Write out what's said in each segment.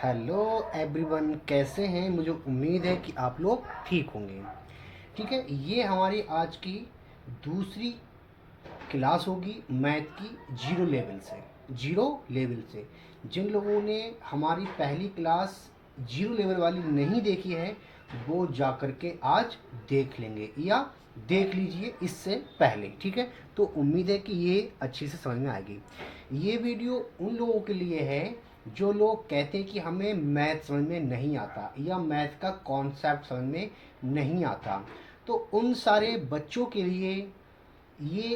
Hello everyone, कैसे हैं। मुझे उम्मीद है कि आप लोग ठीक होंगे। ठीक है, ये हमारी आज की दूसरी क्लास होगी मैथ की जीरो लेवल से। जिन लोगों ने हमारी पहली क्लास जीरो लेवल वाली नहीं देखी है वो जा कर के आज देख लेंगे या देख लीजिए इससे पहले। ठीक है, तो उम्मीद है कि ये अच्छे से समझ में आएगी। ये वीडियो उन लोगों के लिए है जो लोग कहते हैं कि हमें मैथ समझ में नहीं आता या मैथ का कॉन्सेप्ट समझ में नहीं आता। तो उन सारे बच्चों के लिए ये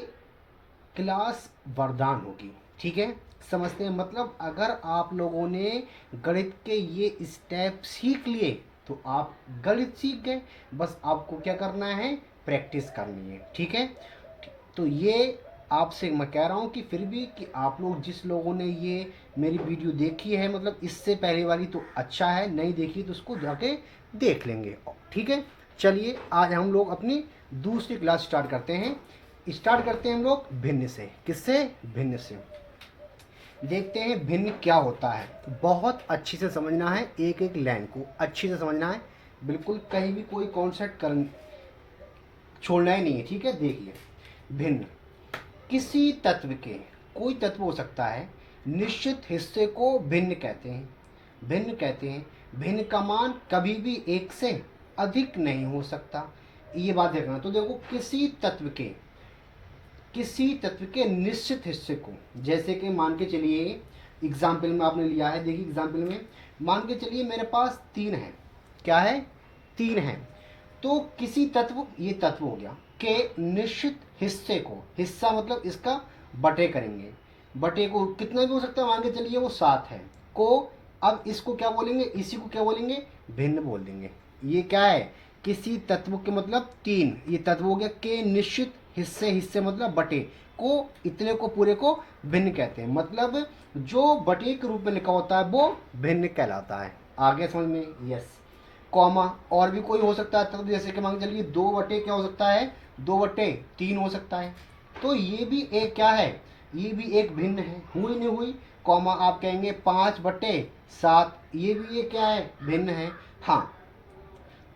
क्लास वरदान होगी। ठीक है, समझते हैं। मतलब अगर आप लोगों ने गणित के ये स्टेप सीख लिए तो आप गणित सीख गए। बस आपको क्या करना है, प्रैक्टिस करनी है। ठीक है, तो ये आपसे मैं कह रहा हूँ कि फिर भी कि आप लोग जिस लोगों ने ये मेरी वीडियो देखी है, मतलब इससे पहले वाली, तो अच्छा है। नहीं देखी तो उसको जाके देख लेंगे। ठीक है, चलिए आज हम लोग अपनी दूसरी क्लास स्टार्ट करते हैं हम लोग भिन्न से। किससे? भिन्न से। देखते हैं भिन्न क्या होता है। बहुत अच्छे से समझना है, एक एक लाइन को अच्छे से समझना है। बिल्कुल कहीं भी कोई कॉन्सेप्ट कर छोड़ना ही नहीं है। ठीक है, देखिए भिन्न किसी तत्व के, कोई तत्व हो सकता है, निश्चित हिस्से को भिन्न कहते हैं। भिन्न का मान कभी भी एक से अधिक नहीं हो सकता। ये बात देखना। तो देखो किसी तत्व के निश्चित हिस्से को, जैसे कि मान के चलिए एग्जाम्पल में आपने लिया है। देखिए एग्जाम्पल में मान के चलिए मेरे पास 3 है। क्या है? 3 है। तो किसी तत्व, ये तत्व हो गया, के निश्चित हिस्से को, हिस्सा मतलब इसका बटे करेंगे। बटे को कितना भी हो सकता है, मान के चलिए वो 7 है। को अब इसको क्या बोलेंगे, इसी को क्या बोलेंगे, भिन्न बोल देंगे। ये क्या है? किसी तत्व के मतलब 3, ये तत्व हो गया। के निश्चित हिस्से, हिस्से मतलब बटे को, इतने को पूरे को भिन्न कहते हैं। मतलब जो बटे के रूप में लिखा होता है वो भिन्न कहलाता है। आगे समझ में? यस। कॉमा और भी कोई हो सकता है तत्व, जैसे कि मान के चलिए 2 बटे क्या हो सकता है, 2/3 हो सकता है। तो ये भी एक क्या है, ये भी एक भिन्न है। हुई नहीं हुई। कॉमा आप कहेंगे 5/7, ये भी ये क्या है, भिन्न है। हाँ,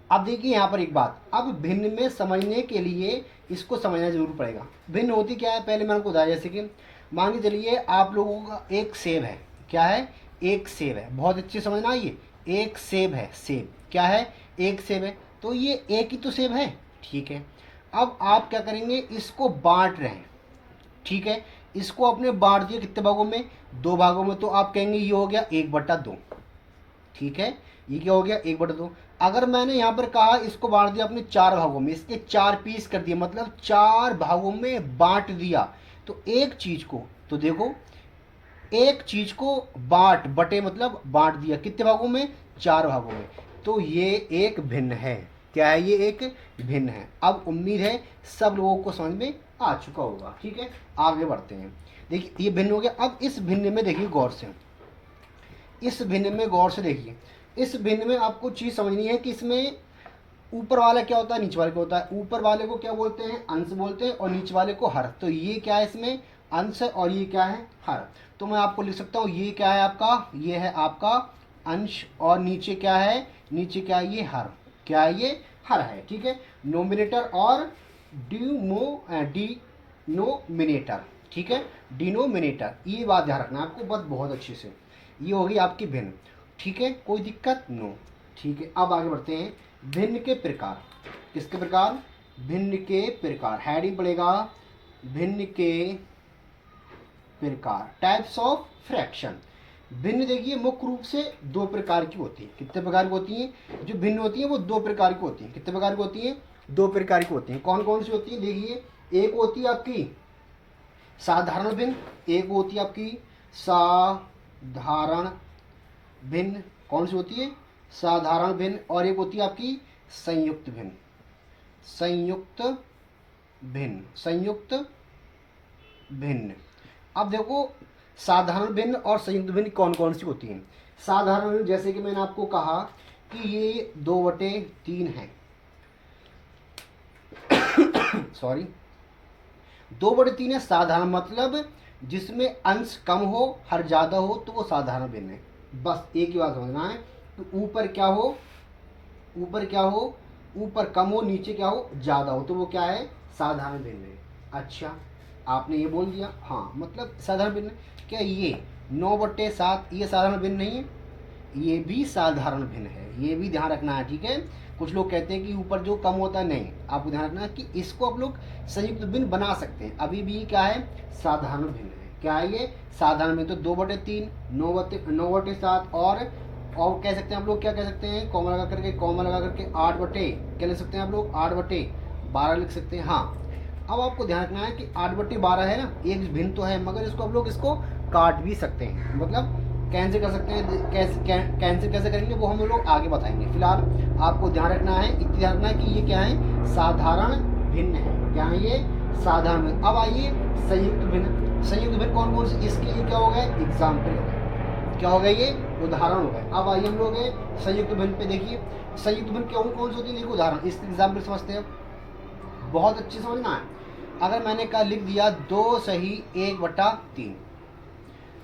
अब देखिए यहाँ पर एक बात, अब भिन्न में समझने के लिए इसको समझना जरूर पड़ेगा। भिन्न होती क्या है, पहले मैंने आपको बताया। जैसे कि मान के चलिए आप लोगों का एक सेब है। क्या है? एक सेब है। बहुत अच्छे समझना, ये एक सेब है। सेब क्या है? एक सेब है। तो ये एक ही तो सेब है। ठीक है, अब आप क्या करेंगे, इसको बांट रहे हैं। ठीक है, इसको आपने बांट दिया कितने भागों में, 2 भागों में। तो आप कहेंगे ये हो गया 1/2। ठीक है, ये क्या हो गया, 1/2। अगर मैंने यहाँ पर कहा इसको बांट दिया अपने 4 भागों में, इसके 4 पीस कर दिए, मतलब 4 भागों में बांट दिया। तो एक चीज को, तो देखो एक चीज को बटे मतलब बांट दिया कितने भागों में, 4 भागों में। तो ये एक भिन्न है। क्या है? ये एक भिन्न है। अब उम्मीद है सब लोगों को समझ में आ चुका होगा। ठीक है, आगे बढ़ते हैं। देखिए ये भिन्न हो गया। अब इस भिन्न में देखिए गौर से, इस भिन्न में गौर से देखिए। इस भिन्न में आपको चीज समझनी है कि इसमें ऊपर वाला क्या होता है, नीचे वाले को होता है। ऊपर वाले को क्या बोलते हैं, अंश बोलते हैं, और नीचे वाले को हर। तो ये क्या है, इसमें अंश है और ये क्या है, हर। तो मैं आपको लिख सकता हूँ, ये क्या है आपका, ये है आपका अंश, और नीचे क्या है, नीचे क्या है, ये हर। क्या है? ये हर है। ठीक है, नोमिनेटर और डिनोमिनेटर। ठीक है, डिनोमिनेटर, ये बात ध्यान रखना आपको बस बहुत अच्छे से। ये होगी आपकी भिन्न। ठीक है, कोई दिक्कत? नो। ठीक है, अब आगे बढ़ते हैं। भिन्न के प्रकार। किसके प्रकार? भिन्न के प्रकार। हेडिंग पड़ेगा भिन्न के प्रकार, टाइप्स ऑफ फ्रैक्शन। भिन्न देखिए मुख्य रूप से 2 प्रकार की होती है। कितने प्रकार की होती हैं? जो भिन्न होती है वो 2 प्रकार की होती हैं। कितने प्रकार की होती हैं? 2 प्रकार की होती हैं। कौन कौन सी होती है? देखिए, एक होती है आपकी साधारण भिन्न, एक होती है आपकी साधारण भिन्न। कौन सी होती है? साधारण भिन्न। और एक होती है आपकी संयुक्त भिन्न। संयुक्त भिन्न, संयुक्त भिन्न। अब देखो साधारण भिन्न और संयुक्त भिन्न कौन कौन सी होती हैं। साधारण भिन्न जैसे कि मैंने आपको कहा कि ये 2/3 है। सॉरी, 2/3 है साधारण, मतलब जिसमें अंश कम हो हर ज्यादा हो तो वो साधारण भिन्न है। बस एक ही बात समझना है। तो ऊपर क्या हो, ऊपर क्या हो, ऊपर कम हो, नीचे क्या हो, ज़्यादा हो, तो वो क्या है, साधारण भिन्न है। अच्छा, आपने ये बोल दिया, हाँ मतलब साधारण भिन्न। क्या ये 9/7 ये साधारण भिन्न नहीं है? ये भी साधारण भिन्न है, ये भी ध्यान रखना है, ठीक है। कुछ लोग कहते हैं कि ऊपर जो कम होता है, नहीं, आपको ध्यान रखना है कि इसको आप लोग संयुक्त भिन्न बना सकते हैं, अभी भी क्या है, साधारण भिन्न है। क्या है ये, साधारण भिन्न। तो 2/3, 9/7 और कह सकते हैं आप लोग, क्या कह सकते हैं, कॉमा लगा करके, कॉमा लगा करके 8 बटे, क्या लिख सकते हैं आप लोग, 8/12 लिख सकते हैं। हाँ, अब आपको ध्यान रखना है कि 8/12 है ना, एक भिन्न तो है, मगर इसको आप लोग इसको काट भी सकते हैं, मतलब कैंसिल कर सकते हैं। कैंसिल कैसे करेंगे वो हम लोग आगे बताएंगे। फिलहाल आपको ध्यान रखना है, इतना ध्यान रखना है कि ये क्या है, साधारण भिन्न है। क्या है ये, साधारण भिन्न। अब आइए संयुक्त भिन्न। संयुक्त भिन्न कौन कौन से, इसके लिए क्या हो गया, एग्जाम्पल हो गया, क्या हो गया, ये उदाहरण हो गए। अब आइए हम लोग संयुक्त भिन्न पे देखिए, संयुक्त भिन्न कौन कौन से होती है, देखिए उदाहरण, इसके एग्जाम्पल समझते हैं। बहुत अच्छी समझना है। अगर मैंने कहा लिख दिया 2 सही 1/3,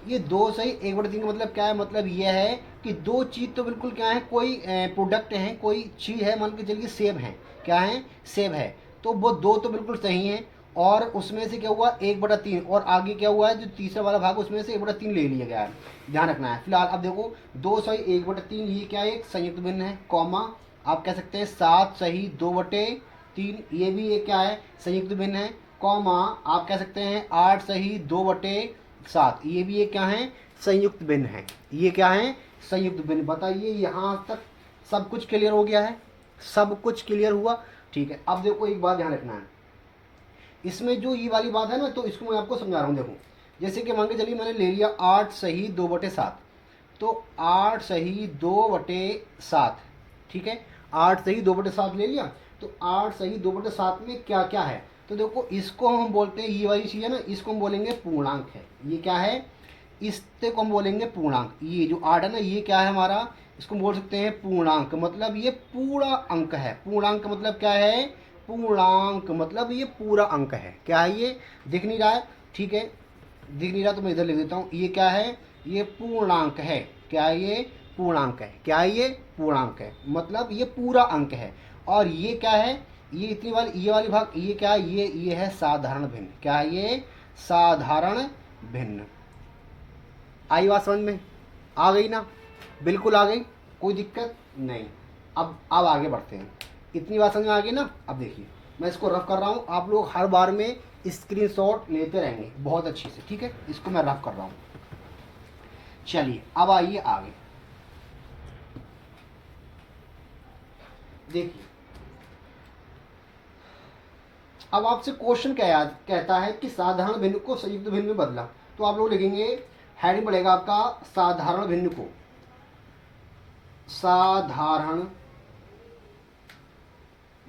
ये 2 सही 1/3 का मतलब क्या है, मतलब ये है कि दो चीज़ तो बिल्कुल क्या है, कोई प्रोडक्ट है, कोई चीज़ है, मान के चलिए सेब है, क्या है, सेब है, तो वो दो तो बिल्कुल सही है, और उसमें से क्या हुआ, 1/3, और आगे क्या हुआ है, जो तीसरा वाला भाग उसमें से 1/3 ले लिया गया है, ध्यान रखना है। फिलहाल अब देखो 2 सही 1/3 ये क्या है, एक संयुक्त भिन्न है, कॉमा आप कह सकते हैं 7 सही 2/3, ये भी एक क्या है, संयुक्त भिन्न है, कॉमा आप कह सकते हैं 8 सही 2/7, ये भी एक क्या है, संयुक्त भिन्न है। ये क्या है, संयुक्त भिन्न। बताइए यहाँ तक सब कुछ क्लियर हो गया है, सब कुछ क्लियर हुआ, ठीक है। अब देखो एक बात ध्यान रखना है, इसमें जो ये वाली बात है ना, तो इसको मैं आपको समझा रहा हूँ। देखो जैसे कि मान के चलिए मैंने ले लिया 8 सही 2/7, तो 8 सही 2/7, ठीक है, 8 सही 2/7 ले लिया। तो 8 सही 2/7 में क्या क्या है, तो देखो इसको हम बोलते हैं, ये वाली चीज़ है ना, इसको हम बोलेंगे पूर्णांक है। ये क्या है, इससे को हम बोलेंगे पूर्णांक। ये जो 8 है ना, ये क्या है हमारा, इसको हम बोल सकते हैं पूर्णांक, मतलब ये पूरा अंक है। पूर्णांक मतलब क्या है, पूर्णांक मतलब ये पूरा अंक है। क्या है ये, दिख नहीं रहा है, ठीक है, दिख नहीं रहा तो मैं इधर लिख देता हूँ, ये क्या है, ये पूर्णांक है। क्या है ये, पूर्णांक है। क्या है ये, पूर्णांक है, मतलब ये पूरा अंक है। और ये क्या है, ये इतनी वाली, ये वाली भाग, ये क्या है, ये है साधारण भिन्न। क्या है ये, साधारण भिन्न। आई बात समझ में, आ गई ना, बिल्कुल आ गई, कोई दिक्कत नहीं। अब आगे बढ़ते हैं, इतनी बात समझ में आ गई ना। अब देखिए मैं इसको रफ कर रहा हूँ, आप लोग हर बार में स्क्रीनशॉट लेते रहेंगे बहुत अच्छी से, ठीक है, इसको मैं रफ कर रहा हूँ। चलिए अब आइए आगे, देखिए अब आपसे क्वेश्चन क्या याद कहता है कि साधारण भिन्न को संयुक्त भिन्न में बदला, तो आप लोग लिखेंगे, हेडिंग पड़ेगा आपका साधारण भिन्न को, साधारण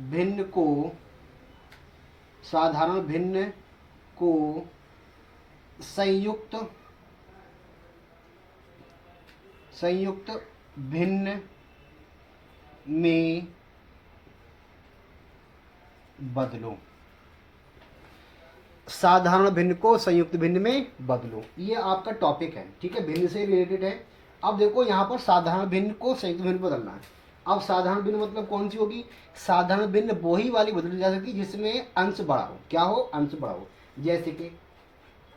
भिन्न को, साधारण भिन्न को संयुक्त संयुक्त भिन्न में बदलो। साधारण भिन्न को संयुक्त भिन्न में बदलो, ये आपका टॉपिक है, ठीक है, भिन्न से रिलेटेड है। अब देखो यहाँ पर साधारण भिन्न को संयुक्त भिन्न में बदलना है। अब साधारण भिन्न मतलब कौन सी होगी, साधारण भिन्न वही वाली बदली जा सकती है जिसमें अंश बड़ा हो। क्या हो, अंश बड़ा हो। जैसे कि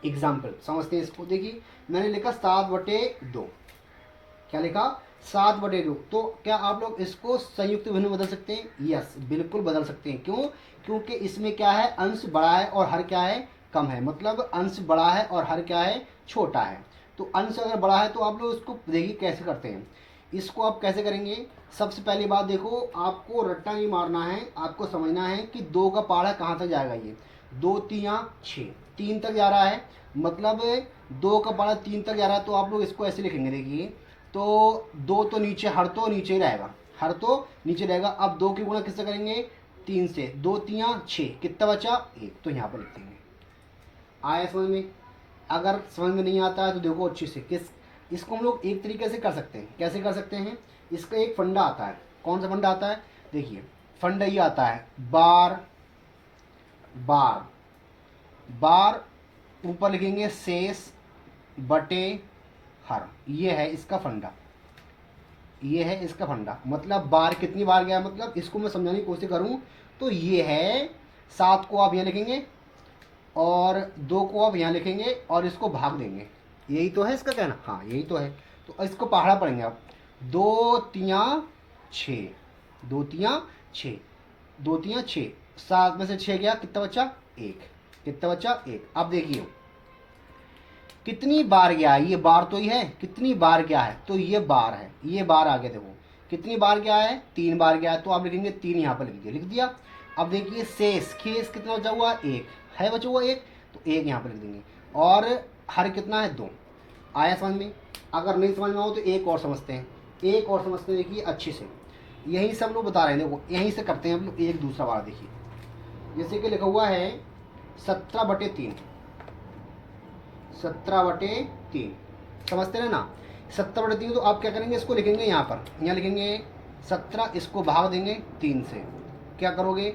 एग्जाम्पल समझते हैं इसको, देखिए मैंने लिखा 7/2, क्या लिखा, 7/2, तो क्या आप लोग इसको संयुक्त भिन्न में बदल सकते हैं, यस बिल्कुल बदल सकते हैं। क्यों, क्योंकि इसमें क्या है, अंश बड़ा है और हर क्या है, कम है, मतलब अंश बड़ा है और हर क्या है, छोटा है। तो अंश अगर बड़ा है तो आप लोग इसको देखिए कैसे करते हैं, इसको आप कैसे करेंगे। सबसे पहली बात देखो, आपको रट्टा नहीं मारना है, आपको समझना है कि 2 का पहाड़ा कहाँ तक जाएगा, ये 2 3 6 3 तक जा रहा है, मतलब 2 का पहाड़ा 3 तक जा रहा है, तो आप लोग इसको ऐसे लिखेंगे, देखिए तो 2 तो नीचे, हर तो नीचे ही रहेगा, हर तो नीचे रहेगा। अब 2 की गुणा किससे करेंगे, 3 से, 2 3 6, कितना बचा 1, तो यहाँ पर लिख देंगे। आया समझ में, अगर समझ में नहीं आता है तो देखो अच्छे से, इसको हम लोग एक तरीके से कर सकते हैं। कैसे कर सकते हैं, इसका एक फंडा आता है। कौन सा फंडा आता है, देखिए फंडा ये आता है, बार बार बार ऊपर लिखेंगे शेष बटे हर, ये है इसका फंडा, ये है इसका फंडा। मतलब बार कितनी बार गया, मतलब इसको मैं समझाने की कोशिश करूं तो ये है 7 को आप यहाँ लिखेंगे और 2 को आप यहाँ लिखेंगे और इसको भाग देंगे, यही तो है इसका कहना। हाँ यही तो है। तो इसको पहाड़ा पढ़ेंगे आप, 2 तियाँ 6, 2 तियाँ 6, 2 तियाँ 6, 7 में से 6 गया, कितना बचा 1, कितना बचा 1। अब देखिए कितनी बार गया है, ये बार तो ही है, कितनी बार गया है तो ये बार है, ये बार आ गया। देखो कितनी बार गया है, 3 बार गया है, तो आप लिखेंगे 3 यहाँ पर लिख दिया। अब देखिए शेष, खेस कितना बचा हुआ 1 है, बचा हुआ 1, तो 1 यहाँ पर लिख देंगे। और हर कितना है 2। आया समझ में? अगर नहीं समझ में आओ तो एक और समझते हैं, एक और समझते हैं, देखिए अच्छे से। यही सब लोग बता रहे हैं, देखो यहीं से करते हैं हम लोग एक दूसरा वाला। देखिए जैसे कि लिखा हुआ है 17/3, 17/3 समझते हैं ना। 17/3 तो आप क्या करेंगे, इसको लिखेंगे यहाँ पर, यहाँ लिखेंगे 17, इसको भाग देंगे 3 से। क्या करोगे,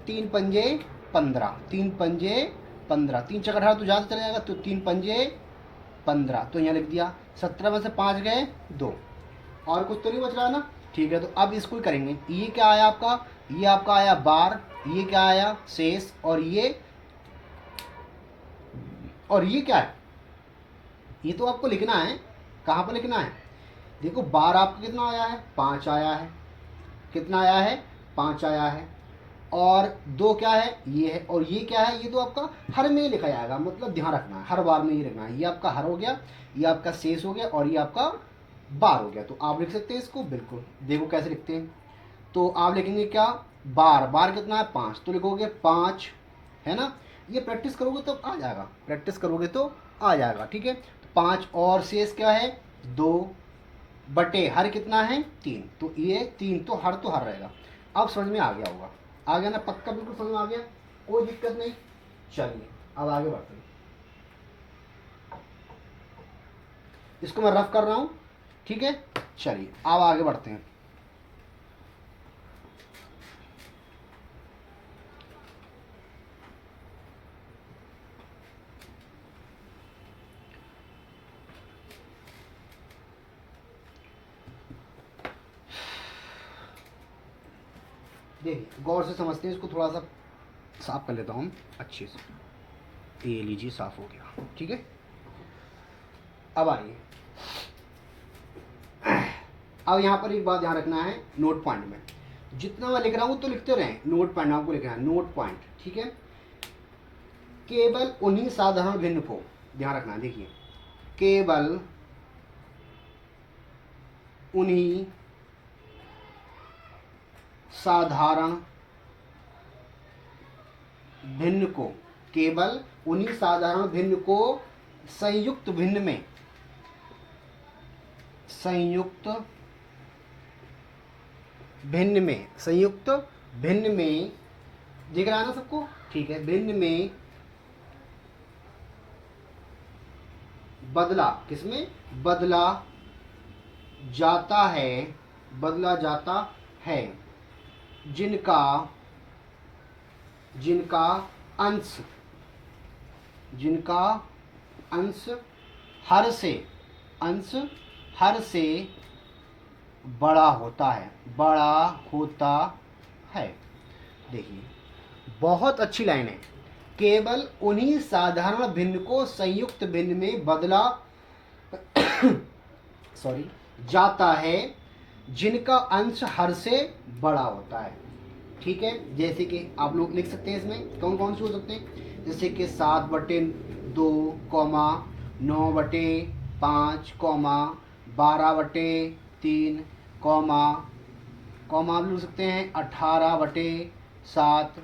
3 पंजे 15, 3 पंजे 15, 3 चक 18 तो ज़्यादा चला जाएगा, तो 3 पंजे 15, तो यहाँ लिख दिया। 17 में से 5 गए 2, और कुछ तो नहीं बच रहा ना। ठीक है, तो अब इसको ही करेंगे। ये क्या आया आपका, ये आपका आया बार, ये क्या आया शेष, और ये क्या है, ये तो आपको लिखना है। कहाँ पर लिखना है, देखो बार आपका कितना आया है, 5 आया है, कितना आया है 5 आया है, और 2 क्या है ये है, और ये क्या है, ये तो आपका हर में लिखा जाएगा। मतलब ध्यान रखना है, हर बार में ये रखना है। ये आपका हर हो गया, ये आपका शेष हो गया, और ये आपका बार हो गया। तो आप लिख सकते हैं इसको, बिल्कुल देखो कैसे लिखते हैं। तो आप लिखेंगे क्या, बार, बार कितना है 5, तो लिखोगे 5, है ना। ये प्रैक्टिस करोगे तो आ जाएगा, प्रैक्टिस करोगे तो आ जाएगा। ठीक है, तो 5, और शेष क्या है 2 बटे हर कितना है 3, तो ये 3 तो हर रहेगा। अब समझ में आ गया होगा, आ गया ना, पक्का बिल्कुल समझ में आ गया, कोई दिक्कत नहीं। चलिए अब आगे बढ़ते हैं, इसको मैं रफ कर रहा हूं, ठीक है। चलिए अब आगे बढ़ते हैं। देखिए गौर से समझते हैं इसको, थोड़ा सा साफ कर लेता हूँ अच्छे से। ये लीजिए साफ हो गया, ठीक है। अब आइए, अब यहाँ पर एक बात ध्यान रखना है, नोट पॉइंट में जितना मैं लिख रहा हूँ तो लिखते रहें, नोट पॉइंट आपको लिखना है, नोट पॉइंट, ठीक है। केवल उन्हीं साधारण भिन्न को ध्यान रखना है। देखिए केवल उन्हीं साधारण भिन्न को, केवल उन्हीं साधारण भिन्न को संयुक्त भिन्न में, संयुक्त भिन्न में, संयुक्त भिन्न में, दिख रहा है ना सबको, ठीक है। भिन्न में बदला, किसमें बदला जाता है, बदला जाता है, जिनका अंश, जिनका अंश हर से, अंश हर से बड़ा होता है, बड़ा होता है। देखिए बहुत अच्छी लाइन है, केवल उन्हीं साधारण भिन्न को संयुक्त भिन्न में बदला सॉरी जाता है, जिनका अंश हर से बड़ा होता है। ठीक है, जैसे कि आप लोग लिख सकते हैं इसमें कौन कौन से हो सकते हैं, जैसे कि 7/2, 9/5, 12/3, कॉमा आप लिख सकते हैं 18/7।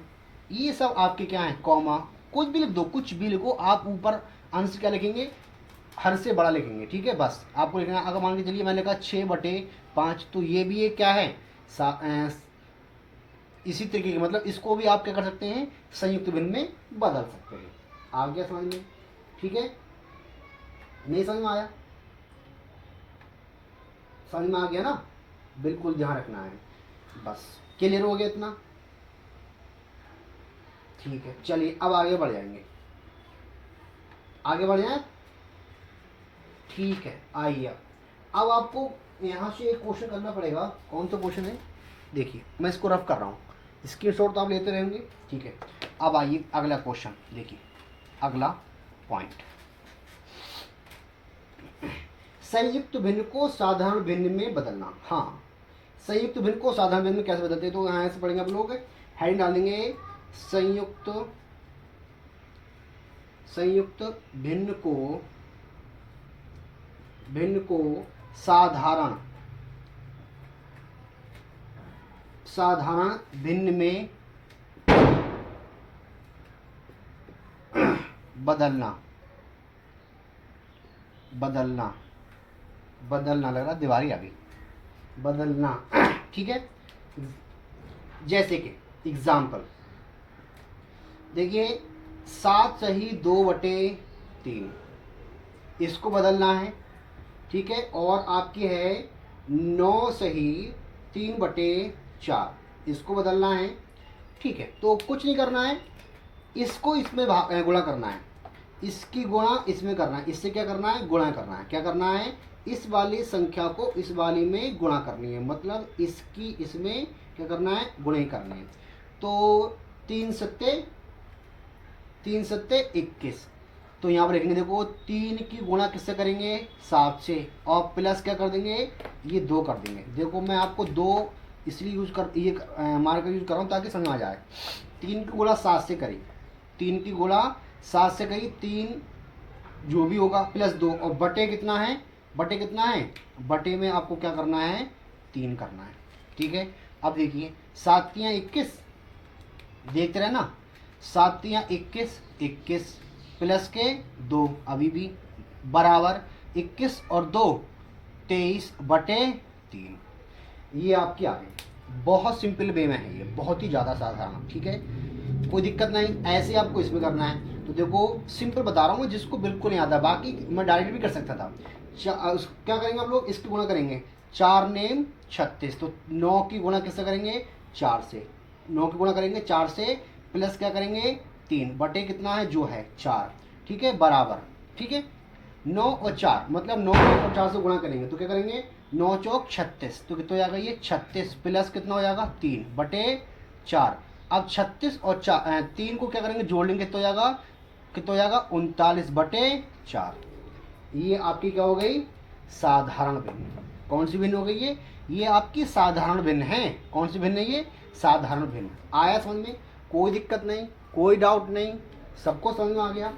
ये सब आपके क्या है, कॉमा कुछ भी लिख दो, कुछ भी लिखो आप, ऊपर अंश क्या लिखेंगे, हर से बड़ा लिखेंगे। ठीक है, बस आपको लिखना। अगर मान के चलिए मैंने कहा 6/5, तो ये भी एक क्या है, इसी तरीके के, मतलब इसको भी आप क्या कर सकते हैं, संयुक्त भिन्न में बदल सकते हैं। आ गया समझ में? ठीक है, नहीं समझ में आया? समझ में आ गया ना? बिल्कुल ध्यान रखना है, बस क्लियर हो गया इतना? ठीक है, चलिए अब आगे बढ़ जाएंगे, आगे बढ़ जाए। ठीक है, आइए अब आपको यहाँ से एक क्वेश्चन करना पड़ेगा। कौन सा क्वेश्चन है, देखिए मैं इसको रफ कर रहा हूँ, स्क्रीनशॉट तो आप लेते रहेंगे, ठीक है। अब आइए अगला क्वेश्चन देखिए, अगला पॉइंट, संयुक्त भिन्न को साधारण भिन्न में बदलना। हाँ, संयुक्त भिन्न को साधारण भिन्न में कैसे बदलते हैं, तो यहाँ से पढ़ेंगे आप लोग, हेडिंग डालेंगे संयुक्त भिन्न को साधारण भिन्न में बदलना लग रहा, दीवारी आ गई, बदलना, ठीक है। जैसे कि एग्जाम्पल देखिए, 7 सही 2/3, इसको बदलना है, ठीक है। और आपकी है 9 सही 3/4, इसको बदलना है, ठीक है। तो कुछ नहीं करना है, इसको इसमें गुणा करना है, इसकी गुणा इसमें करना है, इससे क्या करना है, गुणा करना है। क्या करना है, इस वाली संख्या को इस वाली में गुणा करनी है, मतलब इसकी इसमें क्या करना है, गुणा ही करनी है। तो 3 सत्ते 21, तो यहाँ पर लिखेंगे, देखो 3 की गुणा किससे करेंगे, 7 से, और प्लस क्या कर देंगे, ये 2 कर देंगे। देखो मैं आपको 2 इसलिए यूज कर ये मार्कर यूज कर रहा हूँ ताकि समझ आ जाए। 3 की गुणा 7 से करी, 3 की गुणा 7 से करी, 3 जो भी होगा प्लस 2, और बटे कितना है, बटे में आपको क्या करना है, 3 करना है, ठीक है। अब देखिए 7 तियां 21, देखते रहे ना, 7 तियां 21 प्लस के 2 अभी भी बराबर 21 और 2 23/3, ये आपकी आ गई। बहुत सिंपल वे में है ये, बहुत ही ज़्यादा साधारण, ठीक है, कोई दिक्कत नहीं। ऐसे आपको इसमें करना है, तो देखो सिंपल बता रहा हूँ जिसको बिल्कुल नहीं आता, बाकी मैं डायरेक्ट भी कर सकता था। क्या करेंगे आप लोग, इसकी गुणा करेंगे, 4 नेम 36, तो 9 की गुणा किससे करेंगे, 4 से, 9 की गुणा करेंगे 4 से, प्लस क्या करेंगे 3 बटे कितना है, जो है 4, ठीक है, बराबर, ठीक है। 9 और 4 मतलब 9 और 4 से गुणा करेंगे तो क्या करेंगे, 9 चौक 36, तो कितना हो जाएगा ये 36, प्लस कितना हो जाएगा 3/4। अब 36 और 3 को क्या करेंगे, जोड़ लेंगे, कितना हो जाएगा 39/4। ये आपकी क्या हो गई, साधारण भिन्न। कौन सी भिन्न हो गई ये आपकी साधारण भिन्न है। कौन सी भिन्न है ये, साधारण भिन्न। आया समझ में, कोई दिक्कत नहीं, कोई डाउट नहीं, सबको समझ में आ गया,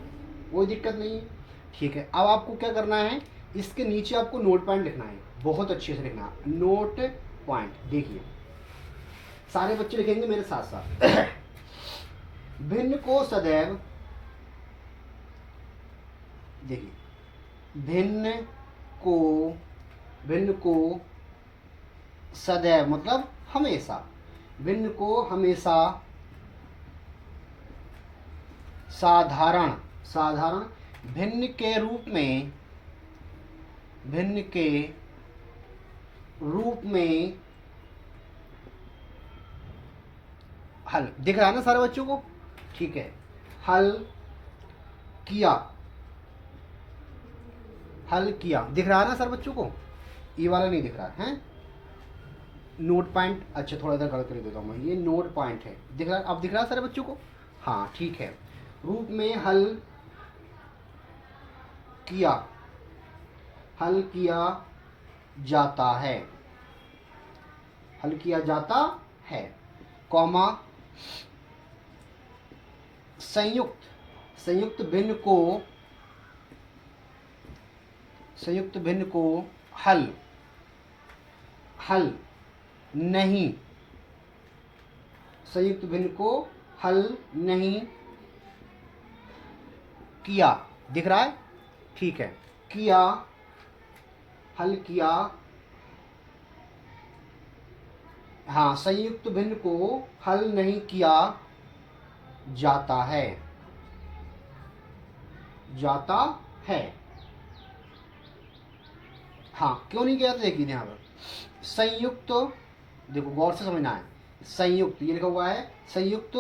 कोई दिक्कत नहीं है, ठीक है। अब आपको क्या करना है, इसके नीचे आपको नोट पॉइंट लिखना है, बहुत अच्छे से लिखना, नोट पॉइंट। देखिए सारे बच्चे लिखेंगे मेरे साथ साथ। भिन्न को सदैव, देखिए भिन्न को सदैव मतलब हमेशा, भिन्न को हमेशा साधारण भिन्न के रूप में हल, दिख रहा है ना सारे बच्चों को, ठीक है, हल किया दिख रहा है ना सारे बच्चों को, ये वाला नहीं दिख रहा है, नोट पॉइंट, अच्छा थोड़ा इधर गलत कर देता हूँ मैं, ये नोट पॉइंट है, दिख रहा है, अब दिख रहा है सारे बच्चों को, हाँ ठीक है। रूप में हल किया जाता है, कॉमा संयुक्त भिन्न को हल नहीं, संयुक्त भिन्न को हल नहीं किया, दिख रहा है, ठीक है, हल किया, हाँ, संयुक्त भिन्न को हल नहीं किया जाता है, हाँ क्यों नहीं किया, तो देखिए यहाँ पर संयुक्त, देखो गौर से समझना है, संयुक्त ये लिखा हुआ है, संयुक्त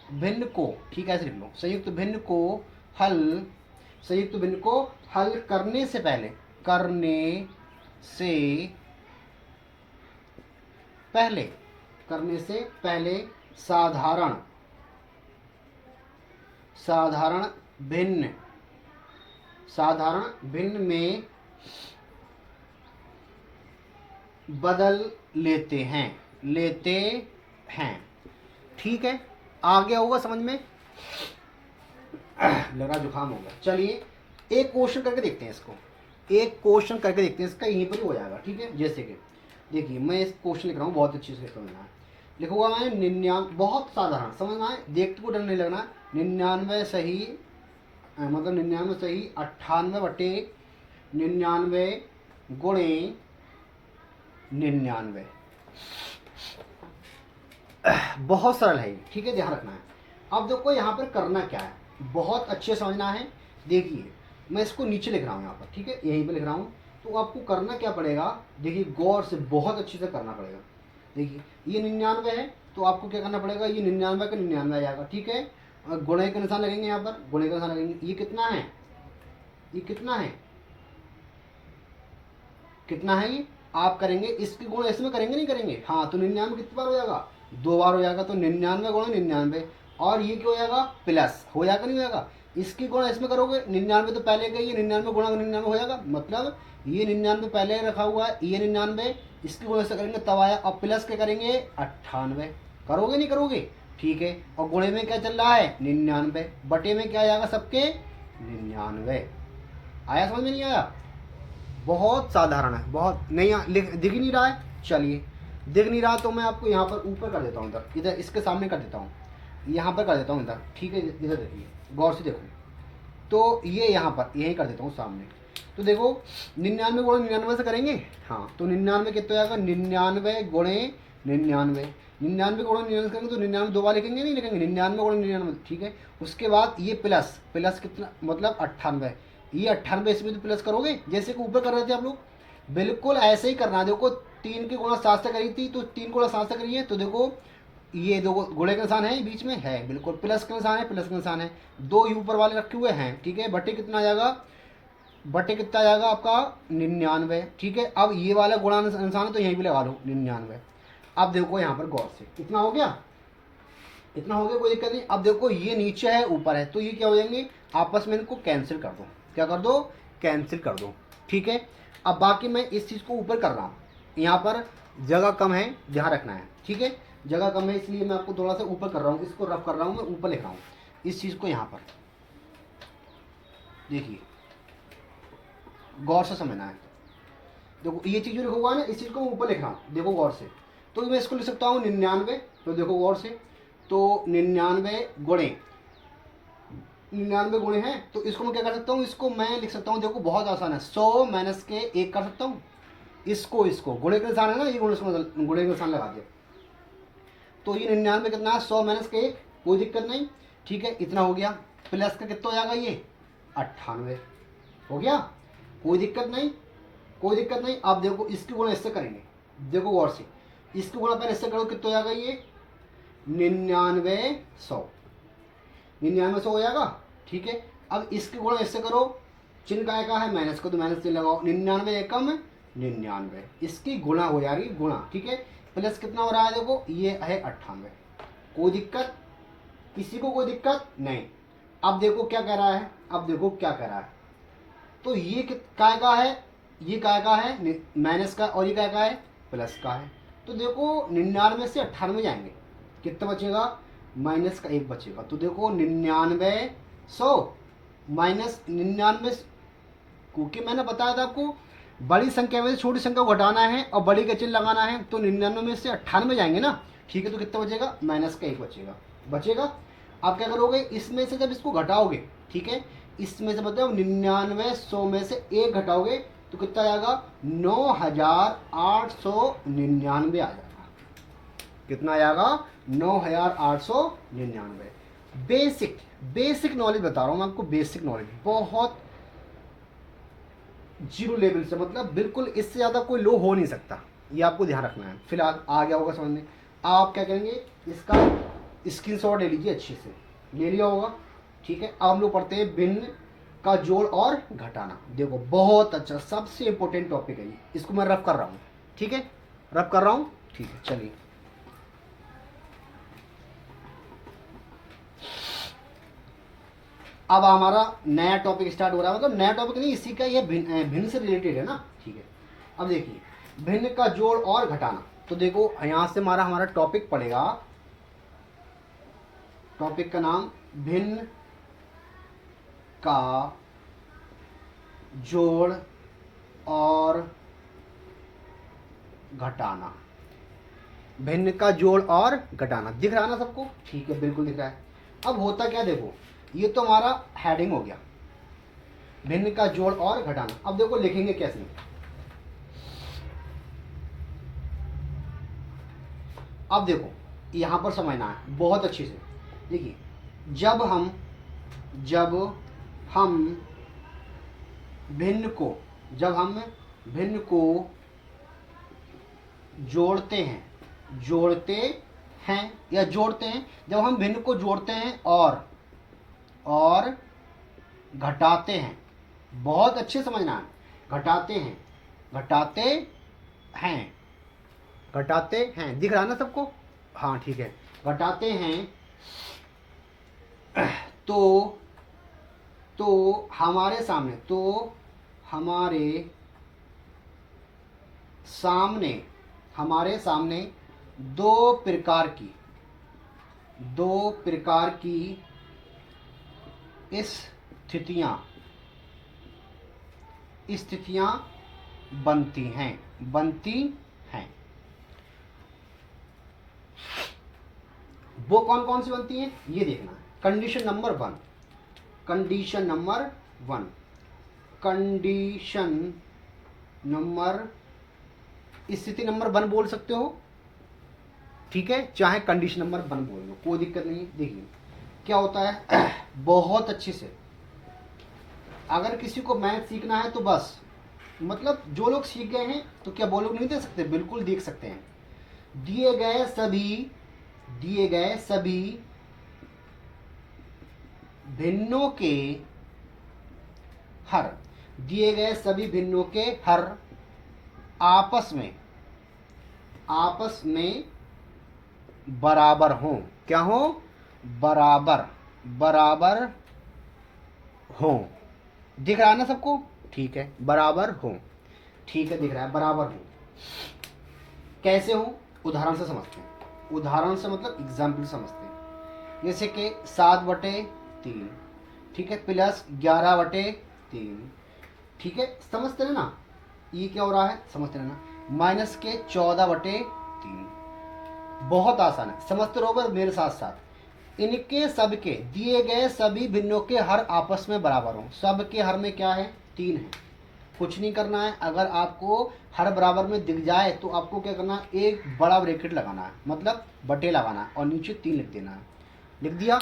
भिन्न को, ठीक है ऐसे लिख लो, संयुक्त भिन्न को हल संयुक्त भिन्न को हल करने से पहले, करने से पहले साधारण भिन्न में बदल लेते हैं। ठीक है, आ गया होगा समझ में? लगा जुकाम हो गया। चलिए एक क्वेश्चन करके देखते हैं इसको, इसका यहीं पर ही हो जाएगा। ठीक है, जैसे कि देखिए मैं इस क्वेश्चन लिख रहा हूँ, बहुत अच्छे से समझना है। लिखूंगा मैं 99, बहुत साधारण समझना है, देखते को डर नहीं लगना। 99 सही, मतलब 99 सही 98 बटे 99 गुणे 99। बहुत सरल है ये। ठीक है, ध्यान रखना है। अब देखो यहाँ पर करना क्या है, बहुत अच्छे समझना है। देखिए मैं इसको नीचे लिख रहा हूँ यहाँ पर, ठीक है, यहीं पर लिख रहा हूँ। तो आपको करना क्या पड़ेगा, देखिए गौर से, बहुत अच्छे से करना पड़ेगा। देखिए ये 99 है, तो आपको क्या करना पड़ेगा, ये 99 का 99 आ जाएगा। ठीक है, और गुणे के निशान लगेंगे, यहाँ पर गुणे का निशान लगेंगे। ये कितना है, कितना है ये आप करेंगे, इसकी गुण इसमें करेंगे नहीं करेंगे, हाँ, तो 99 कितनी बार हो जाएगा, 2 बार हो जाएगा। तो 99 गुणे 99, और ये क्या हो जाएगा, प्लस हो जाएगा, नहीं हो जाएगा। इसकी गुणा इसमें करोगे, 99 तो पहले का, ये 99 गुणा 99 हो जाएगा। मतलब ये 99 पहले रखा हुआ है, ये 99, इसकी गुणा से करेंगे तब आया, और प्लस के करेंगे 98। करोगे नहीं करोगे, ठीक है। और गुणे में क्या चल रहा है, 99, बटे में क्या आएगा सबके 99। आया समझ में, नहीं आया? बहुत साधारण है, बहुत नहीं दिख नहीं रहा है। चलिए दिख नहीं रहा तो मैं आपको यहाँ पर ऊपर कर देता हूँ, इधर इसके सामने कर देता हूँ, यहाँ पर कर देता हूँ इधर। ठीक है, इधर देखिए, गौर से देखो। तो ये यहाँ पर यही कर देता हूँ सामने। तो देखो 99 गुणे 99 से करेंगे, हाँ, तो 99 कितना आएगा, 99 गुणे 99, 99 गुणे 99 करेंगे तो 99 दो बार लिखेंगे, नहीं लिखेंगे, 99 गुणे 99। ठीक है, उसके बाद ये प्लस कितना, मतलब 98, ये 98 इसमें तो प्लस करोगे, जैसे कि ऊपर कर रहे थे आप लोग, बिल्कुल ऐसे ही करना। देखो 3 की गुणा 7 से करी थी, तो 3 गुणा 7 से करिए, तो देखो ये दो गुणे का निशान है बीच में, है बिल्कुल, प्लस का निशान है, प्लस का निशान है, 2 ऊपर वाले रखे हुए हैं। ठीक है, बटे कितना आ जाएगा, बटे कितना आ जाएगा आपका 99। ठीक है, अब ये वाला गुणा निशान है तो यहीं भी लगा लो 99। अब देखो यहाँ पर गौर से, इतना हो गया, कोई दिक्कत नहीं। अब देखो ये नीचे है ऊपर है, तो ये क्या हो जाएंगे, आपस में इनको कैंसिल कर दो। क्या कर दो, कैंसिल कर दो। ठीक है, अब बाकी मैं इस चीज़ को ऊपर कर रहा हूँ, यहाँ पर जगह कम है, ध्यान रखना है। ठीक है, जगह कम है इसलिए मैं आपको थोड़ा सा ऊपर कर रहा हूँ, इसको रफ कर रहा हूँ, मैं ऊपर लिख रहा हूँ इस चीज़ को। यहाँ पर देखिए गौर से समझना है। देखो ये चीज़ जो लिखा हुआ है ना, इस चीज़ को मैं ऊपर लिख रहा हूँ, देखो गौर से। तो मैं इसको लिख सकता हूँ 99, तो देखो गौर से, तो 99 गुणे 99 गुणे हैं, तो इसको मैं क्या कर सकता हूँ, इसको मैं लिख सकता हूँ, देखो बहुत आसान है, 100 माइनस के 1 कर सकता हूँ। इसको गुणे का निशान है ना, ये गुणे का निशान लगा दिया, तो ये 99 कितना है, 100 माइनस के 1, कोई दिक्कत नहीं। ठीक है, इतना हो गया, प्लस का कितना हो जाएगा, ये 98 हो गया, कोई दिक्कत नहीं, अब देखो इसकी गुणा इससे करेंगे, देखो गौर से, इसकी गुणा पहले इससे करो, कितना हो जाएगा, ये 99 100 हो जाएगा। ठीक है, अब इसकी गुणा इससे करो, चिन्ह काय का है, माइनस को, तो माइनस चिन्ह लगाओ, 99 एकम 99, इसकी गुणा हो जाएगी, गुणा। ठीक है, प्लस कितना हो रहा है, देखो ये है 98, कोई दिक्कत, किसी को कोई दिक्कत नहीं। अब देखो क्या कह रहा है, तो ये काय का है, ये काय का है, माइनस का, और ये काय का है, प्लस का है। तो देखो 99 से 98 जाएंगे, कितना बचेगा, माइनस का 1 बचेगा। तो देखो 99 100 माइनस 99, क्योंकि मैंने बताया था आपको बड़ी संख्या में से छोटी संख्या को घटाना है और बड़ी का चिन्ह लगाना है, तो 99 में से 98 जाएंगे ना। ठीक है, तो कितना बचेगा, माइनस का 1 बचेगा। आप क्या करोगे, इसमें से जब इसको घटाओगे, ठीक है, इसमें से मतलब 99 100 में से 1 घटाओगे तो कितना आएगा, 9899 आ जाएगा। कितना आएगा, 9899। बेसिक नॉलेज बता रहा हूँ मैं आपको, बेसिक नॉलेज, बहुत जीरो लेवल से, मतलब बिल्कुल इससे ज़्यादा कोई लो हो नहीं सकता, ये आपको ध्यान रखना है। फिलहाल आ गया होगा समझ में। आप क्या करेंगे, इसका स्क्रीनशॉट ले लीजिए, अच्छे से ले लिया होगा। ठीक है, अब हम लोग पढ़ते हैं भिन्न का जोड़ और घटाना। देखो बहुत अच्छा, सबसे इंपॉर्टेंट टॉपिक है ये, इसको मैं रफ कर रहा हूँ, ठीक है, रफ कर रहा हूँ, ठीक है। चलिए अब हमारा नया टॉपिक स्टार्ट हो रहा है, मतलब नया टॉपिक नहीं, इसी का ये भिन्न से रिलेटेड है ना, ठीक है। अब देखिए भिन्न का जोड़ और घटाना, तो देखो यहां से हमारा टॉपिक पड़ेगा, टॉपिक का नाम भिन्न का जोड़ और घटाना। भिन्न का जोड़ और घटाना दिख रहा है ना सबको, ठीक है, बिल्कुल दिख रहा है। अब होता क्या, देखो ये तो हमारा हेडिंग हो गया, भिन्न का जोड़ और घटाना। अब देखो लिखेंगे कैसे, अब देखो यहां पर समझना है बहुत अच्छे से। देखिए जब हम भिन्न को जोड़ते हैं जब हम भिन्न को जोड़ते हैं और घटाते हैं, बहुत अच्छे समझना है, घटाते हैं, दिख रहा है ना सबको, हाँ ठीक है, घटाते हैं तो हमारे सामने दो प्रकार की स्थितियां बनती हैं। वो कौन कौन सी बनती हैं ये देखना है। कंडीशन नंबर स्थिति नंबर 1 बोल सकते हो, ठीक है, चाहे कंडीशन नंबर 1 बोल लो, कोई दिक्कत नहीं है। देखिए क्या होता है बहुत अच्छे से, अगर किसी को मैथ सीखना है तो बस, मतलब जो लोग सीख गए हैं तो क्या वो लोग नहीं देख सकते, बिल्कुल देख सकते हैं। दिए गए सभी भिन्नों के हर आपस में बराबर हों। क्या हो? बराबर हों। दिख रहा है ना सबको, ठीक है, बराबर हों, ठीक है, दिख रहा है, बराबर हों। कैसे हों? उदाहरण से समझते हैं, उदाहरण से मतलब एग्जाम्पल समझते हैं। जैसे कि 7/3, ठीक है, प्लस 11/3, ठीक है, समझते हैं ना, ये क्या हो रहा है समझते हैं ना, माइनस के 14/3। बहुत आसान है, समझते रहोगे मेरे साथ साथ। इनके सबके दिए गए सभी भिन्नों के हर आपस में बराबर हो। सब के हर में क्या है? 3 है। कुछ नहीं करना है, अगर आपको हर बराबर में दिख जाए तो आपको क्या करना है, एक बड़ा ब्रैकेट लगाना है, मतलब बटे लगाना है, और नीचे 3 लिख देना है। लिख दिया।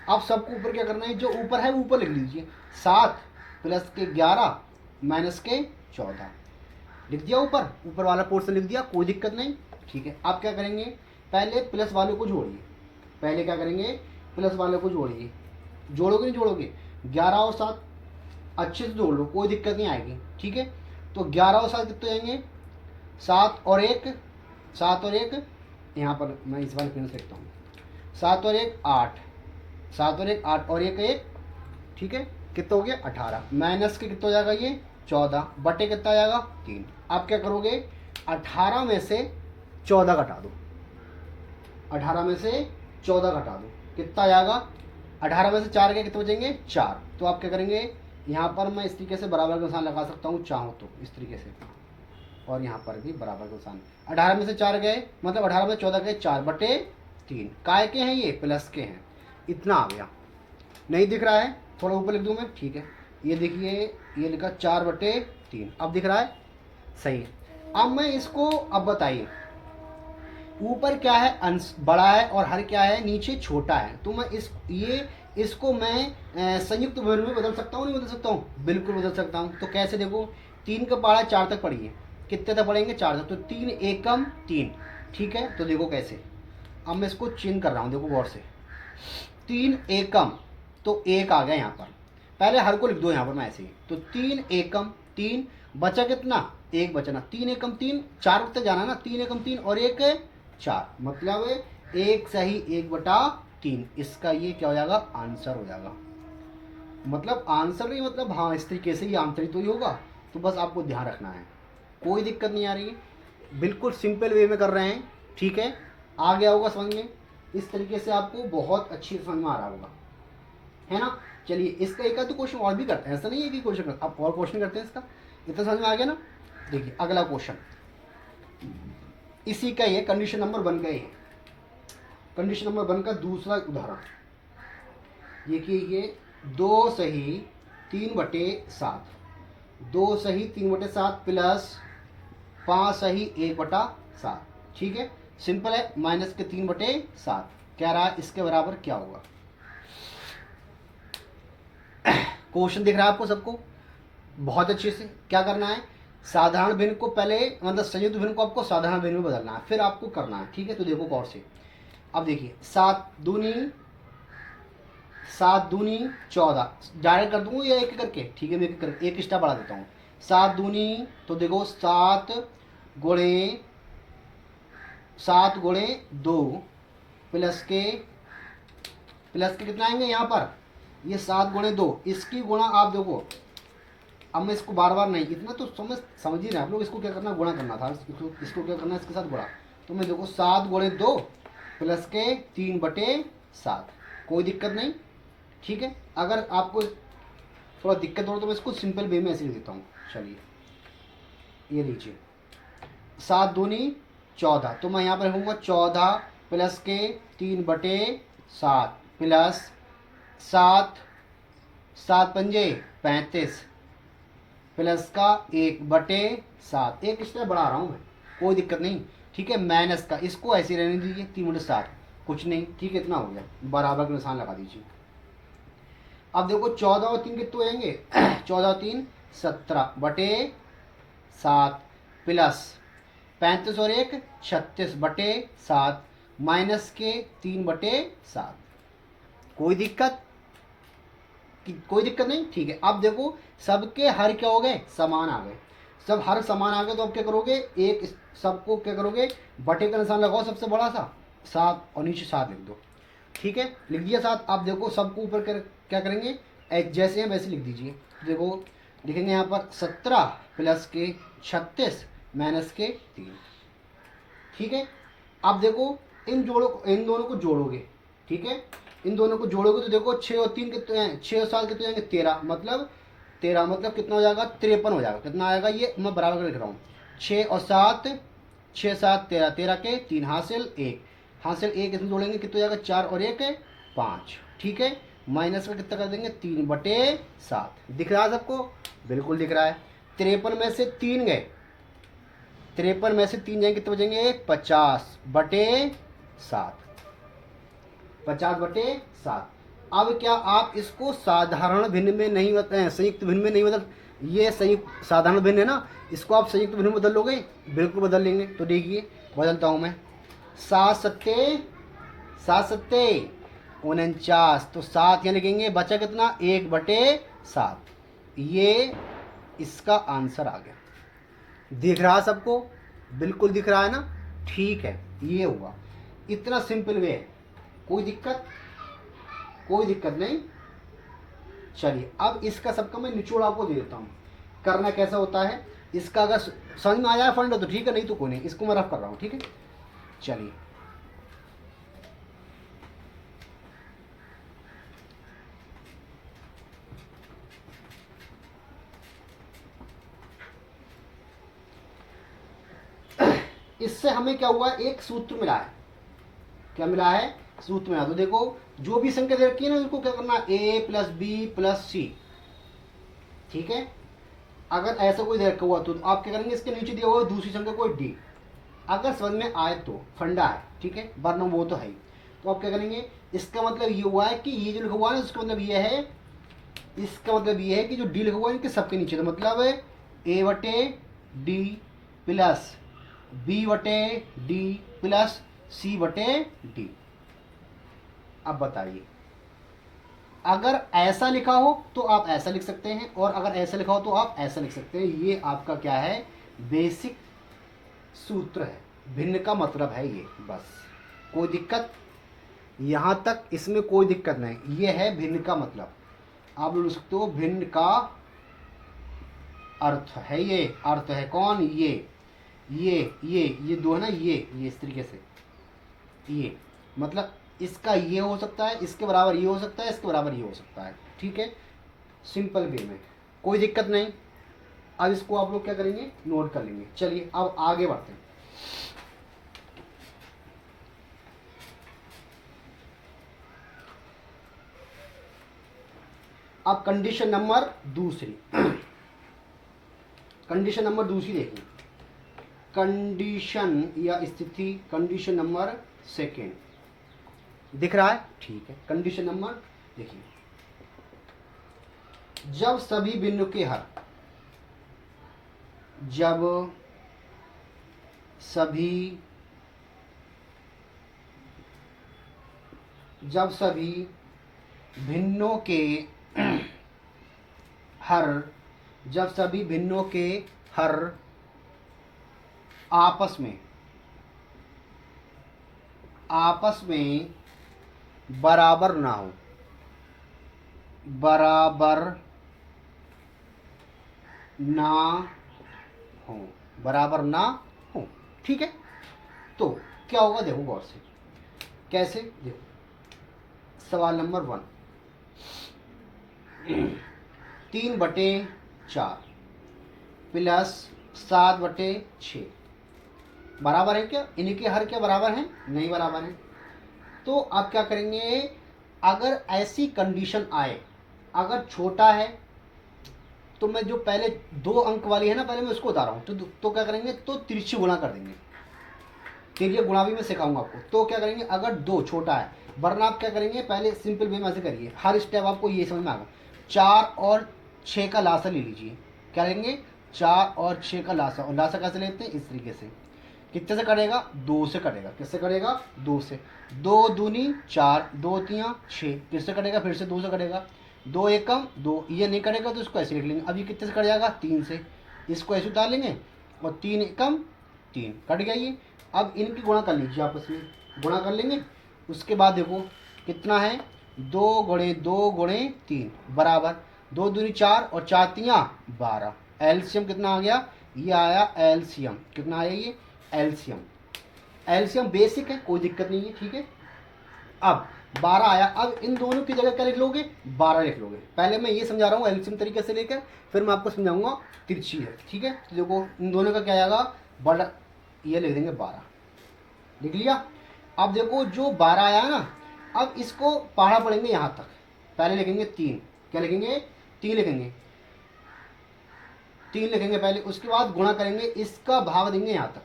अब सबको ऊपर क्या करना है, जो ऊपर है ऊपर लिख लीजिए, 7 प्लस के 11 माइनस के 14 लिख दिया, ऊपर वाला पोर्शन लिख दिया, कोई दिक्कत नहीं, ठीक है। आप क्या करेंगे, पहले प्लस वाले को जोड़िए, पहले क्या करेंगे, प्लस वाले को जोड़िए। जोड़ोगे नहीं जोड़ोगे, 11 और 7 अच्छे से जोड़ लो, कोई दिक्कत नहीं आएगी, ठीक है। तो 11 और 7 कितने जाएंगे, 7 और 1 यहाँ पर मैं इस वाले पेन से लिखता हूँ, 7 और 1 8, 7 और 1 8 और 1 ठीक है, कितना हो गया 18, माइनस के कितना हो जाएगा ये 14, बटे कितना जाएगा 3। आप क्या करोगे, 18 में से 14 घटा दो, 18 में से 14 घटा दो, कितना जाएगा, 18 में से 4 के कितने बचेंगे 4। तो आप क्या करेंगे, यहाँ पर मैं इस तरीके से बराबर का निशान लगा सकता हूँ चाहूँ तो, इस तरीके से, और यहाँ पर भी बराबर का निशान। 18 में से 4 गए, मतलब 18 में 14 गए, 4/3। काय के हैं ये, प्लस के हैं, इतना आ गया। नहीं दिख रहा है, थोड़ा ऊपर लिख दूँ मैं, ठीक है, ये देखिए, ये लिखा 4/3, अब दिख रहा है, सही है। अब मैं इसको, अब बताइए ऊपर क्या है, अंश बड़ा है और हर क्या है, नीचे छोटा है। तो मैं इसको मैं संयुक्त वर्ग में बदल सकता हूँ, नहीं बदल सकता हूँ, बिल्कुल बदल सकता हूँ। तो कैसे, देखो 3 का पहाड़ा 4 तक पढ़िए, कितने तक पढ़ेंगे 4 तक, तो 3 एकम 3, ठीक है। तो देखो कैसे, अब मैं इसको चिन्ह कर रहा हूँ, देखो गौर से, 3 एकम तो 1 आ गया यहाँ पर, पहले हर को लिख दो यहाँ पर मैं ऐसे ही, तो 3 एकम 3, बचा कितना, 1 बचना, 3 एकम 3, 4 तक जाना ना, 3 एकम 3 और 1 4, मतलब 1 सही 1/3। इसका ये क्या हो जाएगा, आंसर हो जाएगा। मतलब आंसर नहीं, मतलब हाँ इस तरीके से ये आंसर ही तो ही होगा। तो बस आपको ध्यान रखना है, कोई दिक्कत नहीं आ रही है, बिल्कुल सिंपल वे में कर रहे हैं, ठीक है। आ गया होगा समझ में, इस तरीके से आपको बहुत अच्छी समझ में आ रहा होगा, है ना। चलिए इसका एक आध क्वेश्चन और भी करते हैं, ऐसा नहीं है कि क्वेश्चन आप और क्वेश्चन करते हैं इसका, इतना समझ में आ गया ना। देखिए अगला क्वेश्चन इसी का ही है, कंडीशन नंबर 1 का ही है। कंडीशन नंबर 1 का दूसरा उदाहरण देखिए, ये 2 सही 3/7, 2 सही 3/7 प्लस 5 सही 1/7, ठीक है, सिंपल है, माइनस के 3/7 कह रहा है, इसके बराबर क्या होगा। क्वेश्चन दिख रहा है आपको सबको, बहुत अच्छे से क्या करना है, साधारण भिन्न को पहले, मतलब संयुक्त भिन्न को आपको साधारण भिन्न में बदलना है, फिर आपको करना है, ठीक है। तो देखो गौर से, अब देखिए 7 दूनी 14, डायरेक्ट कर दूंगा या एक एक करके, ठीक है, मैं एक स्टेप बढ़ा देता हूँ। 7 दूनी, तो देखो 7 गुणे 2 प्लस के कितना आएंगे यहाँ पर, ये 7 गुणे 2, इसकी गुणा आप देखो, अब मैं इसको बार बार नहीं, इतना तो समझ ही रहे आप लोग, इसको क्या करना, गुणा करना था, इसको क्या करना है, इसके साथ गुणा। तो मैं देखो 7 गुणे 2 प्लस के 3/7, कोई दिक्कत नहीं, ठीक है। अगर आपको थोड़ा दिक्कत हो तो मैं इसको सिंपल वे में ऐसे लिख देता हूँ। चलिए ये लीजिए, 7 दूनी 14, तो मैं यहाँ पर लिखूँगा 14 प्लस के 3/7 प्लस 7 7 पंजे 35 प्लस का 1/7, एक स्टेप बढ़ा रहा हूँ मैं, कोई दिक्कत नहीं, ठीक है। माइनस का इसको ऐसे रहने दीजिए, 3/7 कुछ नहीं, ठीक है, इतना हो गया, बराबर का निशान लगा दीजिए। अब देखो 14 और 3 कितने आएंगे 14 और 3 17/7 प्लस 35 और 1 36/7 माइनस के 3/7, कोई दिक्कत नहीं, ठीक है। अब देखो सबके हर क्या हो गए, समान आ गए, सब हर समान आ गए, तो अब क्या करोगे, एक सबको क्या करोगे, बटे का निशान लगाओ सबसे बड़ा सा 7 और नीचे 7 लिख दो, ठीक है, लिख दिया 7। अब देखो सबको ऊपर क्या करेंगे, जैसे हैं वैसे लिख दीजिए। देखो लिखेंगे यहाँ पर 17 प्लस के 36 माइनस के 3, ठीक है। अब देखो इन दोनों को जोड़ोगे, ठीक है, इन दोनों को जोड़ोगे तो देखो 6 और 3 कितने हैं, 6 और 7 कितने आएंगे, 13, मतलब कितना हो जाएगा, 53 हो जाएगा। कितना आएगा, ये मैं बराबर लिख रहा हूँ, 6 और 7 6 7 13, 13 के 3 हासिल 1 इसमें जोड़ेंगे, कितना हो जाएगा, 4 और 1 5, ठीक है। माइनस का कितना कर देंगे, 3/7, दिख रहा है सबको, बिल्कुल दिख रहा है। 53 में से 3 गए, 53 में से 3 जाएंगे, कितने बचेंगे, 50/7, 50/7। अब क्या आप इसको साधारण भिन्न में नहीं बदल, संयुक्त भिन्न में नहीं बदल, ये संयुक्त साधारण भिन्न है ना, इसको आप संयुक्त भिन्न में बदल लोगे, बिल्कुल बदल लेंगे। तो देखिए बदलता हूँ मैं, 7 सत्ते 49, तो 7 यहाँ लिखेंगे, बचा कितना, 1/7, ये इसका आंसर आ गया। दिख रहा सबको, बिल्कुल दिख रहा है ना, ठीक है, ये हुआ, इतना सिंपल वे है, कोई दिक्कत नहीं। चलिए अब इसका सबका मैं निचोड़ आपको दे देता हूँ, करना कैसा होता है इसका, अगर समझ में आ जाए फंड तो ठीक है, नहीं तो कोई नहीं, इसको मैं रफ कर रहा हूँ, ठीक है। चलिए इससे हमें क्या हुआ, एक सूत्र मिला है, क्या मिला है, सूत्र मिला। तो देखो जो भी संख्या दे रखी है ना, उसको क्या करना, a + b + c, ठीक है। अगर ऐसा कोई दे रखा हुआ तो आप क्या करेंगे, इसके नीचे दिया हुआ दूसरी संख्या को d, अगर समझ में आए तो फंडा है, ठीक है, वरना वो तो है ही। तो आप क्या करेंगे, इसका मतलब ये हुआ है कि ये जो लिखा हुआ है ना, इसका मतलब ये है, कि जो d लिखा हुआ है इनके सबके नीचे, तो मतलब a/d plus b/d plus c/d। अब बताइए, अगर ऐसा लिखा हो तो आप ऐसा लिख सकते हैं, और अगर ऐसा लिखा हो तो आप ऐसा लिख सकते हैं। ये आपका क्या है, बेसिक सूत्र है, भिन्न का मतलब है ये, बस। कोई दिक्कत यहाँ तक, इसमें कोई दिक्कत नहीं। ये है भिन्न का मतलब, आप लोग लिख सकते हो भिन्न का अर्थ है, ये अर्थ है कौन, ये दो है ना, ये इस तरीके से, ये मतलब इसका ये हो सकता है, इसके बराबर ये हो सकता है, इसके बराबर ये हो सकता है, ठीक है, सिंपल वे में, कोई दिक्कत नहीं। अब इसको आप लोग क्या करेंगे, नोट कर लेंगे। चलिए अब आगे बढ़ते हैं। अब कंडीशन नंबर दूसरी कंडीशन नंबर दूसरी देखिए, कंडीशन या स्थिति, कंडीशन नंबर सेकेंड दिख रहा है, ठीक है। कंडीशन नंबर देखिए, जब सभी बिंदु के हर, जब सभी भिन्नों के हर, जब सभी भिन्नों के हर आपस में बराबर ना हो, बराबर ना हो, ठीक है। तो क्या होगा, देखो गौर से, कैसे, देखो सवाल नंबर 1, 3/4 प्लस 7/6 बराबर है क्या, इनके हर क्या बराबर हैं, नहीं बराबर हैं। तो आप क्या करेंगे, अगर ऐसी कंडीशन आए, अगर छोटा है तो मैं जो पहले 2 अंक वाली है ना, पहले मैं उसको बता रहा हूँ, तो क्या करेंगे, तो तिरछी गुणा कर देंगे, तिरछी गुणा भी मैं सिखाऊंगा आपको। तो क्या करेंगे, अगर 2 छोटा है, वरना आप क्या करेंगे, पहले सिंपल वे में ऐसे करिए, हर स्टेप आपको ये समझ में आएगा। 4 और 6 का लासा ले लीजिए, क्या लेंगे, 4 और 6 का लासा, और लासा कैसे लेते हैं, इस तरीके से, कितने से कटेगा, 2 से कटेगा, किससे कटेगा, 2 से, 2 दूनी 4, 2 तियाँ 6, किससे कटेगा, फिर से 2 से कटेगा, 2 एकम 2, ये नहीं कटेगा तो इसको ऐसे लिख लेंगे। अब ये कितने से कट जाएगा, 3 से, इसको ऐसे उतार लेंगे, और 3 एकम 3 कट गया ये। अब इनकी गुणा कर लीजिए, आपस में गुणा कर लेंगे। उसके बाद देखो कितना है, 2 गुणे 2 गुणे 3 बराबर 2 दूनी 4 और 4 तियाँ 12। एलसीएम कितना आ गया, ये आया एलसीएम, कितना आया ये, एलसीएम बेसिक है, कोई दिक्कत नहीं है, ठीक है। अब 12 आया, अब इन दोनों की जगह क्या लिख लोगे, 12 लिख लोगे। पहले मैं ये समझा रहा हूँ एलसीएम तरीके से लेकर, फिर मैं आपको समझाऊंगा तिरछी है, ठीक है। तो देखो इन दोनों का क्या आएगा, बड़ा, ये लिख देंगे 12, लिख लिया। अब देखो जो 12 आया ना, अब इसको पढ़ा पड़ेंगे यहाँ तक, पहले लिखेंगे 3, क्या लिखेंगे, 3 लिखेंगे, 3 लिखेंगे पहले, उसके बाद गुणा करेंगे, इसका भाग देंगे यहाँ तक,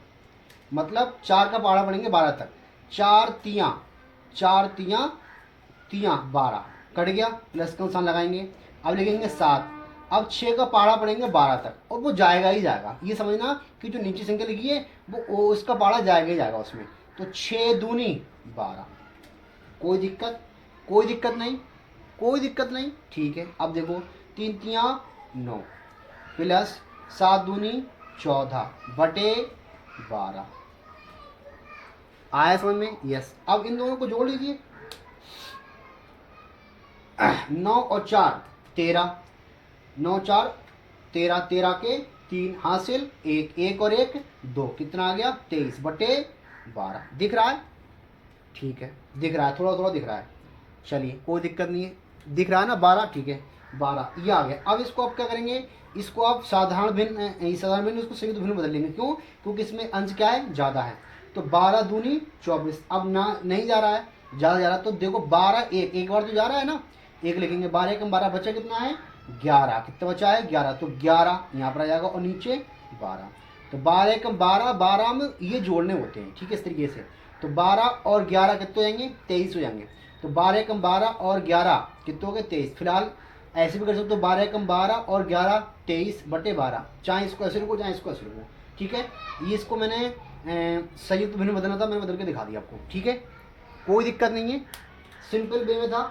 मतलब 4 का पहाड़ा पढ़ेंगे 12 तक, 4 तियाँ 12 कट गया, प्लस का निशान लगाएंगे। अब लिखेंगे 7, अब 6 का पहाड़ा पढ़ेंगे 12 तक, और वो जाएगा ही जाएगा, ये समझना कि जो नीचे संख्या लिखी है वो उसका पहाड़ा जाएगा ही जाएगा उसमें। तो 6 दूनी 12, कोई दिक्कत नहीं, ठीक है। अब देखो 3 तियाँ 9 प्लस 7 दूनी 14/12 आया समझ में, यस। अब इन दोनों को जोड़ लीजिए, 9 और 4 13, 9 4 13, 13 के 3 हासिल 1, 1 और 1 2, कितना आ गया, 23/12 दिख रहा है, ठीक है, दिख रहा है, थोड़ा थोड़ा दिख रहा है, चलिए कोई दिक्कत नहीं है, दिख रहा है ना 12, ठीक है, 12 ये आ गया। अब इसको आप क्या करेंगे, इसको आप साधारण भिन्न उसको संयुक्त भिन्न बदल लेंगे, क्यों, क्योंकि इसमें अंश क्या है, ज़्यादा है। तो 12 दूनी 24, अब ना नहीं जा रहा है, ज़्यादा जा रहा है, तो देखो 12 एक बार तो जा रहा है ना, 1 लिखेंगे, 12 एकम 12 बचा कितना है, 11, कितना बचा है, 11, तो 11 यहाँ पर आ जाएगा, और नीचे 12, तो 12 एकम 12, 12 में ये जोड़ने होते हैं, ठीक है, इस तरीके से। तो 12 और 11 कितने हो जाएंगे, 23 हो जाएंगे। तो 12 एकम 12 और 11 कितने हो गए, 23। फिलहाल ऐसे भी कर सकते हो, 12 एकम 12 और 11 23/12, चाहे इसको ऐसे रखो चाहे इसको ऐसे रखो, ठीक है। ये इसको मैंने संयुक्त भिन्न बदलना था, मैंने बदल के दिखा दिया आपको, ठीक है, कोई दिक्कत नहीं है, सिंपल वे में था।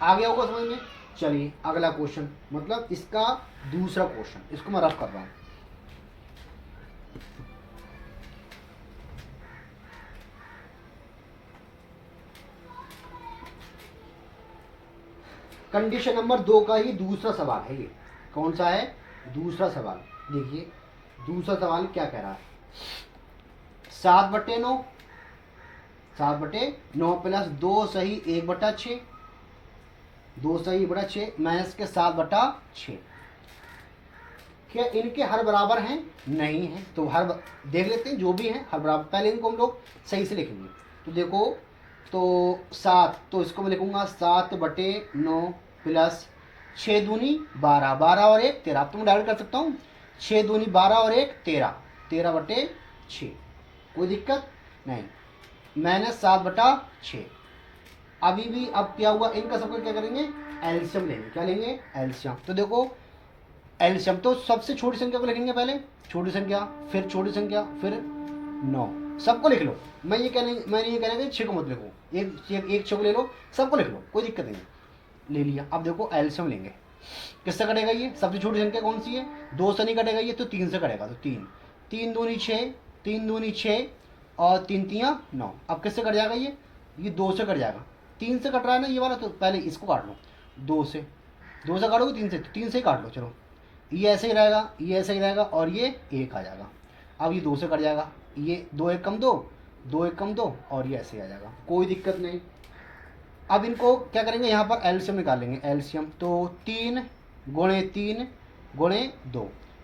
आ गया होगा समझ में। चलिए अगला क्वेश्चन, मतलब इसका दूसरा क्वेश्चन, इसको मैं रफ कर रहा हूँ। कंडीशन नंबर 2 का ही दूसरा सवाल है ये। कौन सा है? दूसरा सवाल। देखिए दूसरा सवाल क्या कह रहा है। 7/9, 7/9 प्लस 2 सही 1/6, 2 सही 1/6 माइनस के 7/6। क्या इनके हर बराबर हैं? नहीं है। तो हर देख लेते हैं, जो भी हैं हर बराबर, पहले इनको हम लोग सही से लिखेंगे। तो देखो, तो 7, तो इसको मैं लिखूंगा 7/9 प्लस 6 दूनी 12, 12 और 1 13। अब तो मैं डायरेक्ट कर सकता हूँ, 6 दूनी 12 और 1 13, 13/6। कोई दिक्कत नहीं। माइनस 7/6। अभी भी अब क्या हुआ, इनका सबका क्या करेंगे? एलसीएम लेंगे। क्या लेंगे? एलसीएम। तो देखो एलसीएम, तो सबसे छोटी संख्या को लिखेंगे पहले, छोटी संख्या, फिर छोटी संख्या, फिर 9। सबको लिख लो। मैं ये कहना कि 6 को मत लिखो, एक 6 को ले लो, सबको लिख लो, कोई दिक्कत नहीं। ले लिया। अब देखो एलसीएम लेंगे। किससे कटेगा ये? सबसे छोटी संख्या कौन सी है? 2 से नहीं कटेगा ये, तो 3 से कटेगा। तो 3, 3 दूनी 6, 3 दूनी 6 और 3 तियाँ 9। अब किससे कट जाएगा ये 2 से कट जाएगा। 3 से कट रहा है ना ये वाला, तो पहले इसको काट लो। 2 से काटोगे 3 से, तो 3 से ही काट लो। चलो ये ऐसे ही रहेगा, ये ऐसे ही रहेगा, और ये 1 आ जाएगा। अब ये 2 से कट जाएगा, ये 2 1 कम 2, 2 1 कम 2, और ये ऐसे ही आ जाएगा, कोई दिक्कत नहीं। अब इनको क्या करेंगे, यहाँ पर एलसीएम निकालेंगे। एलसीएम तो 3 गुणे 3 गुणे 2,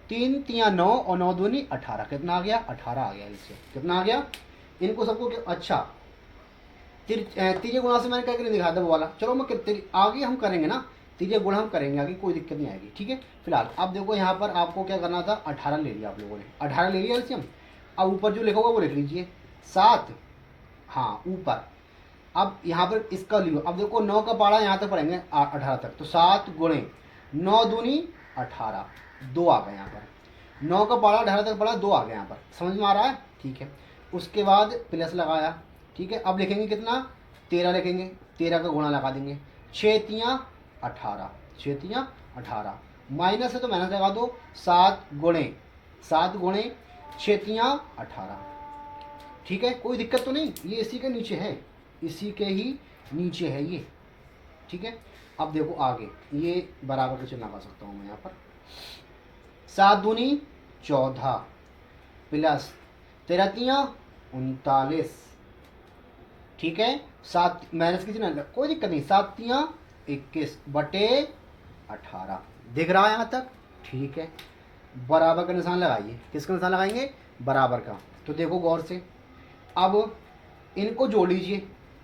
3 तियाँ 9 और 9 दूनी 18। कितना आ गया? 18 आ गया एलसीएम। कितना आ गया? इनको सबको अच्छा तीजे गुणा से मैंने करके नहीं दिखाया था वो वाला। चलो मैं आगे हम करेंगे ना, तीजे गुणा हम करेंगे आगे, कोई दिक्कत नहीं आएगी। ठीक है, फिलहाल अब देखो यहाँ पर आपको क्या करना था, 18 ले लिया आप लोगों ने, 18 ले लिया एलसीएम। अब ऊपर जो लिखा होगा वो लिख लीजिए, 7, हाँ ऊपर। अब यहाँ पर इसका लियो। अब देखो 9 का पारा यहाँ तक पढ़ेंगे 18 तक, तो 7 गुणे 9 दूनी 18, 2 आ गए यहाँ पर। 9 का पारा 18 तक पढ़ा, 2 आ गए यहाँ पर। समझ में आ रहा है? ठीक है। उसके बाद प्लस लगाया। ठीक है, अब लिखेंगे कितना? 13 लिखेंगे, 13 का गुणा लगा देंगे। 6 तियाँ 18, 6 तियाँ 18, माइनस है तो माइनस लगा दो। 7 गुणे 6 तियाँ 18। ठीक है, कोई दिक्कत तो नहीं, ये इसी के नीचे है, इसी के ही नीचे है ये। ठीक है, अब देखो आगे ये बराबर का चिन्ह लगा सकता हूँ मैं यहाँ पर। 7 दूनी 14 प्लस 13 तियाँ 39। ठीक है, 7 माइनस की चिन्ह, कोई दिक्कत नहीं। 7 तियाँ 21 बटे 18। दिख रहा है यहाँ तक? ठीक है, बराबर का निशान लगाइए। किसका निशान लगाएंगे? बराबर का। तो देखो गौर से, अब इनको जोड़ लीजिए,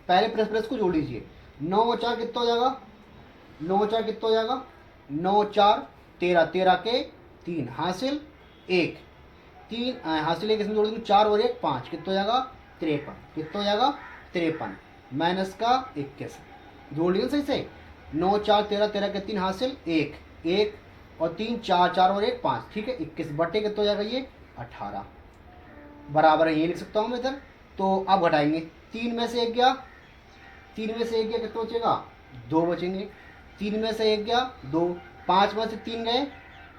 पहले प्लस प्लस को जोड़ लीजिए। 9 और 4 कितना हो जाएगा? 9 और 4 कितना हो जाएगा? 9 और 4 13, 13 के 3 हासिल 1, 3 हासिल 1, इसमें जोड़ देंगे 4 और 1 5, कितना हो जाएगा? 53। कितना हो जाएगा? 53 माइनस का 21। जोड़ लीजिए सही से। 9 4 13, 13 के 3 हासिल 1, 1 और 3 4, 4 और 1 5। ठीक है, 21 बटे कितना हो जाएगा ये? 18। बराबर है, ये लिख सकता हूँ मैं इधर। तो अब घटाएंगे, 3 में से 1 गया, 3 में से 1 गया, कितना बचेगा? 2 बचेंगे। 3 में से 1 गया 2, 5 में से 3 गए,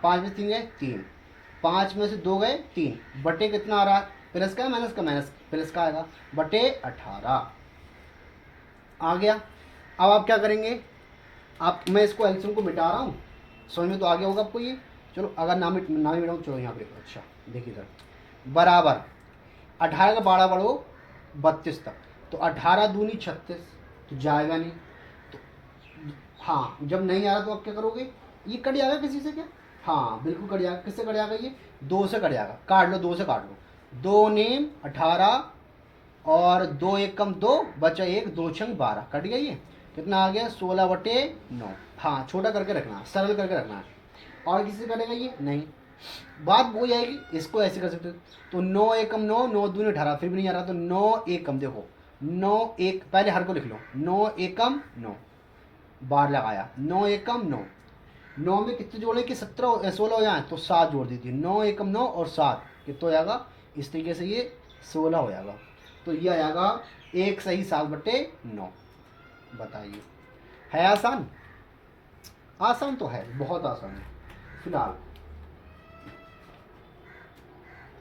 5 में से 3 गए 3, 5 में से 2 गए 3, बटे कितना आ रहा है? प्लस का माइनस का? माइनस प्लस का आएगा, बटे 18 आ गया। अब आप क्या करेंगे, आप मैं इसको एलसीएम को मिटा रहा हूँ, समझ में तो आ गया होगा आपको ये। चलो अगर ना मिटाऊँ, चलो यहाँ पे देखो। अच्छा देखिए सर, बराबर 18 का बाड़ा बढ़ो 32 तक, तो 18 दूनी 36, तो जाएगा नहीं। तो हाँ, जब नहीं आ रहा तो आप क्या करोगे? ये कट जाएगा किसी से क्या? हाँ बिल्कुल कट जाएगा। किससे कट जाएगा? ये 2 से कट जाएगा। काट लो, 2 से काट लो। 2 नेम 18 और 2 1 कम 2 बचा 1, 2 छंग 12, कट गया ये। कितना आ गया? 16/9। हाँ छोटा करके रखना है, सरल करके रखना है। और किसी से कटेगा ये? नहीं। बात वो जाएगी, इसको ऐसे कर सकते हो। तो 9 1 कम 9, 9 दूनी 18, फिर भी नहीं आ रहा, तो 9 1 कम, देखो 9 1, पहले हर को लिख लो। 9 1 कम 9, बार लगाया। 9 1 कम 9, 9 में कितने जोड़े कि 17 16 हो जाए, तो 7 जोड़ दीजिए। 9 1 कम 9 और 7 कितना हो जाएगा? इस तरीके से ये 16 हो जाएगा। तो ये आ जाएगा 1 सही 7/9। बताइए, है आसान? आसान तो है, बहुत आसान है। फिलहाल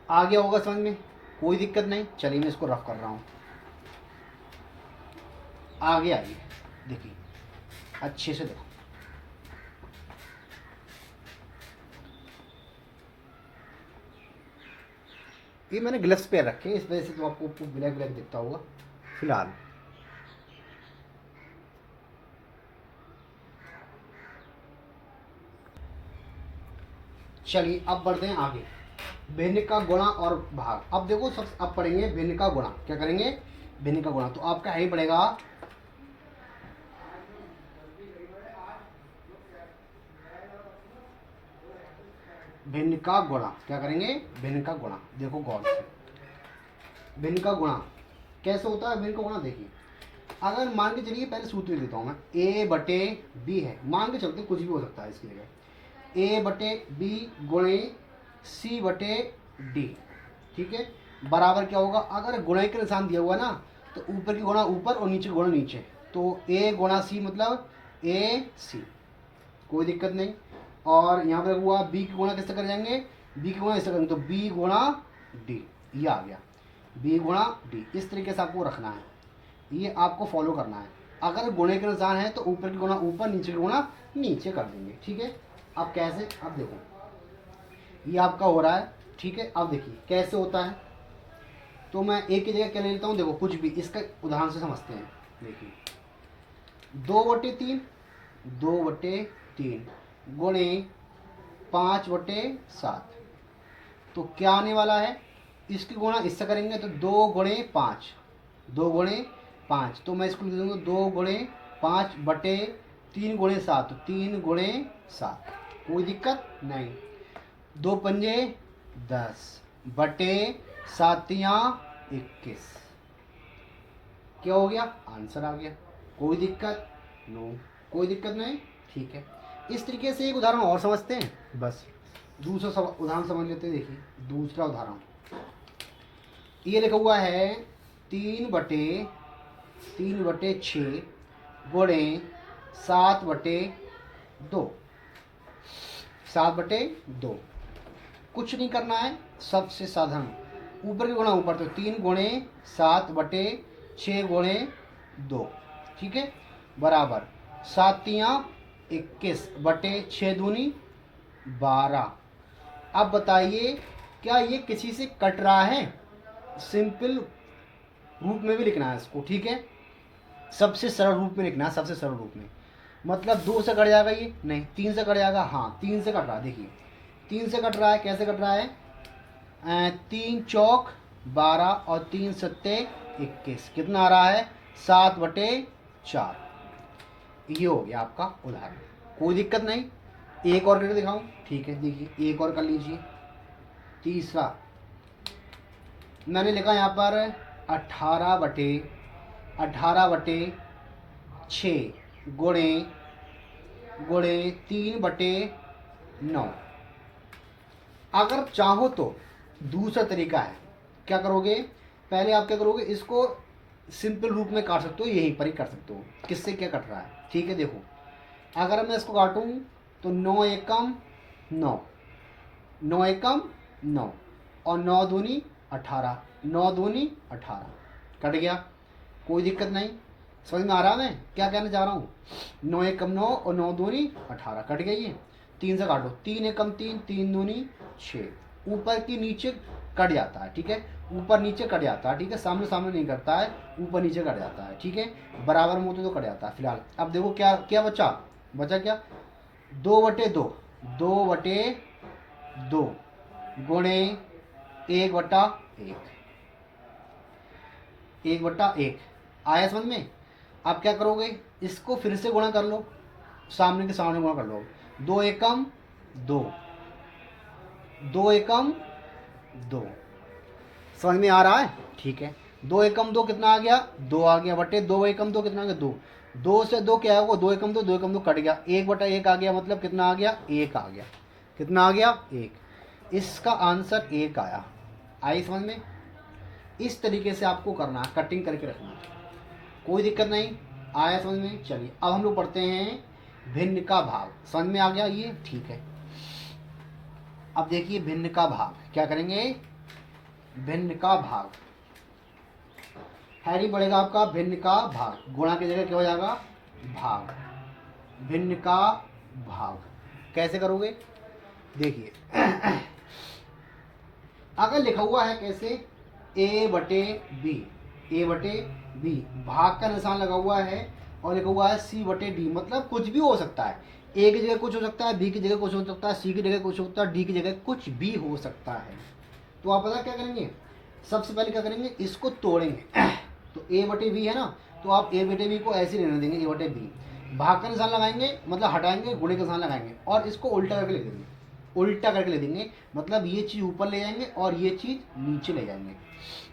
आ गया होगा समझ में, कोई दिक्कत नहीं। चलिए मैं इसको रफ कर रहा हूँ। आ गया ये, देखिए अच्छे से देखो। ये मैंने ग्लव्स पे रखे, इस वजह से तो आपको ब्लैक ब्लैक दिखता होगा। फिलहाल चलिए अब बढ़ते हैं आगे। भिन्न का गुणा और भाग। अब देखो सब, अब पढ़ेंगे भिन्न का गुणा। क्या करेंगे? भिन्न का गुणा। तो आपका यही पड़ेगा भिन्न का गुणा। क्या करेंगे? भिन्न का गुणा। देखो गौर से, भिन्न का गुणा कैसे होता है? भिन्न का गुणा देखिए, अगर मान के चलिए, पहले सूत्र देता हूँ मैं, ए बटे बी है, मान के चलते कुछ भी हो सकता है इसकी जगह, ए बटे बी गुणे सी बटे डी। ठीक है, बराबर क्या होगा? अगर गुणे के निशान दिया हुआ ना, तो ऊपर की गुणा ऊपर और नीचे गुणा नीचे। तो ए गुणा सी मतलब ए सी, कोई दिक्कत नहीं। और यहाँ पर हुआ बी की गुणा किससे कर जाएंगे? बी की गुणा इससे करेंगे, तो बी गुणा डी, ये आ गया बी गुणा डी। इस तरीके से आपको रखना है, ये आपको फॉलो करना है। अगर गुणे के निशान है तो ऊपर की गुणा ऊपर, नीचे की गुणा नीचे कर देंगे। ठीक है, अब कैसे? अब देखो ये आपका हो रहा है। ठीक है, अब देखिए कैसे होता है। तो मैं एक की जगह क्या ले लेता हूँ, देखो कुछ भी, इसका उदाहरण से समझते हैं। देखिए 2/3, 2/3 गुणे 5/7, तो क्या आने वाला है? इसकी गुणा इससे करेंगे तो 2 गुणे 5, 2 गुणे 5, तो मैं इसको लिख दूंगा 2 गुणे 5/3 गुणे 7, 3 गुणे 7, कोई दिक्कत नहीं। 2 पंजे 10 बटे 7 21, क्या हो गया? आंसर आ गया। कोई दिक्कत? नो, कोई दिक्कत नहीं। ठीक है, इस तरीके से एक उदाहरण और समझते हैं, बस दूसरा उदाहरण समझ लेते हैं। देखिए दूसरा उदाहरण, ये लिखा हुआ है 3/6 गुणे 7/2, 7/2। कुछ नहीं करना है, सबसे साधारण, ऊपर की गुणा ऊपर, तो 3 गुणे 7/6 गुणे 2। ठीक है, बराबर 7 × 21/6 × 12। अब बताइए क्या ये किसी से कट रहा है? सिंपल रूप में भी लिखना है इसको। ठीक है, सबसे सरल रूप में लिखना है, सबसे सरल रूप में। मतलब 2 से कट जाएगा ये? नहीं। 3 से कट जाएगा? हाँ 3 से कट रहा है। देखिए 3 से कट रहा है, कैसे कट रहा है? 3 चौक 12 और 3 सत्ते 21, कितना आ रहा है? 7/4। ये हो गया आपका उदाहरण, कोई दिक्कत नहीं। एक और करके दिखाऊं? ठीक है, देखिए एक और कर लीजिए। तीसरा मैंने लिखा यहाँ पर 18/6 गुणे 3/9। अगर चाहो तो दूसरा तरीका है, क्या करोगे? पहले आप क्या करोगे, इसको सिंपल रूप में काट सकते हो, यहीं पर ही कर सकते हो, किससे क्या कट रहा है। ठीक है, देखो अगर मैं इसको काटूँ तो 9 एकम 9, 9 एकम 9 और 9 दूनी 18, 9 दूनी 18, कट गया, कोई दिक्कत नहीं। समझ में आ रहा है मैं क्या कहना चाह रहा हूँ? 9 एकम 9 और 9 दूनी 18, कट गई ये। 3 से काटो, 3 एकम 3, 3 दूनी 6, ऊपर की नीचे कट जाता है। ठीक है, ऊपर नीचे कट जाता है। ठीक है, सामने सामने नहीं कटता है, ऊपर नीचे कट जाता है। ठीक है, बराबर में होते तो कट जाता है। फिलहाल अब देखो क्या क्या बचा? बचा क्या? 2/2, 2/2 गुणे 1/1, 1/1 आया समझ में? आप क्या करोगे, इसको फिर से गुणा कर लो, सामने के सामने गुणा कर लो। 2 एकम 2, 2 एकम 2, समझ में आ रहा है? ठीक है, 2 एकम 2 कितना आ गया? 2 आ गया, बटे 2 एकम 2 कितना आ गया? 2, 2 से 2 क्या होगा? 2 एकम 2, 2 एकम 2 कट गया, 1/1 आ गया, मतलब कितना आ गया? 1 आ गया। कितना आ गया? 1। इसका आंसर 1 आया। आई समझ में? इस तरीके से आपको करना है, कटिंग करके रखना है, कोई दिक्कत नहीं। आया समझ में? चलिए अब हम लोग पढ़ते हैं भिन्न का भाग। समझ में आ गया ये? ठीक है। अब देखिए भिन्न का भाग क्या करेंगे, भिन्न का भाग हैरी बढ़ेगा आपका भिन्न का भाग, गुणा की जगह क्या हो जाएगा भाग, भिन्न का भाग कैसे करोगे देखिए अगर लिखा हुआ है कैसे a बटे बी, ए बटे बी, भाग का निशान लगा हुआ है और लिखा हुआ है c बटे डी, मतलब कुछ भी हो सकता है, ए की जगह कुछ हो सकता है, बी की जगह कुछ हो सकता है, सी की जगह कुछ हो सकता है, डी की जगह कुछ भी हो सकता है। तो आप पता क्या करेंगे, सबसे पहले क्या करेंगे इसको तोड़ेंगे तो ए बटे बी है ना, तो आप ए बटे बी को ऐसे रहने देंगे, ए बटे बी, भाग का निशान लगाएंगे मतलब हटाएंगे, गुणे का निशान लगाएंगे और इसको उल्टा करके ले देंगे, उल्टा करके ले देंगे, मतलब ये चीज़ ऊपर ले जाएंगे और ये चीज़ नीचे ले जाएंगे।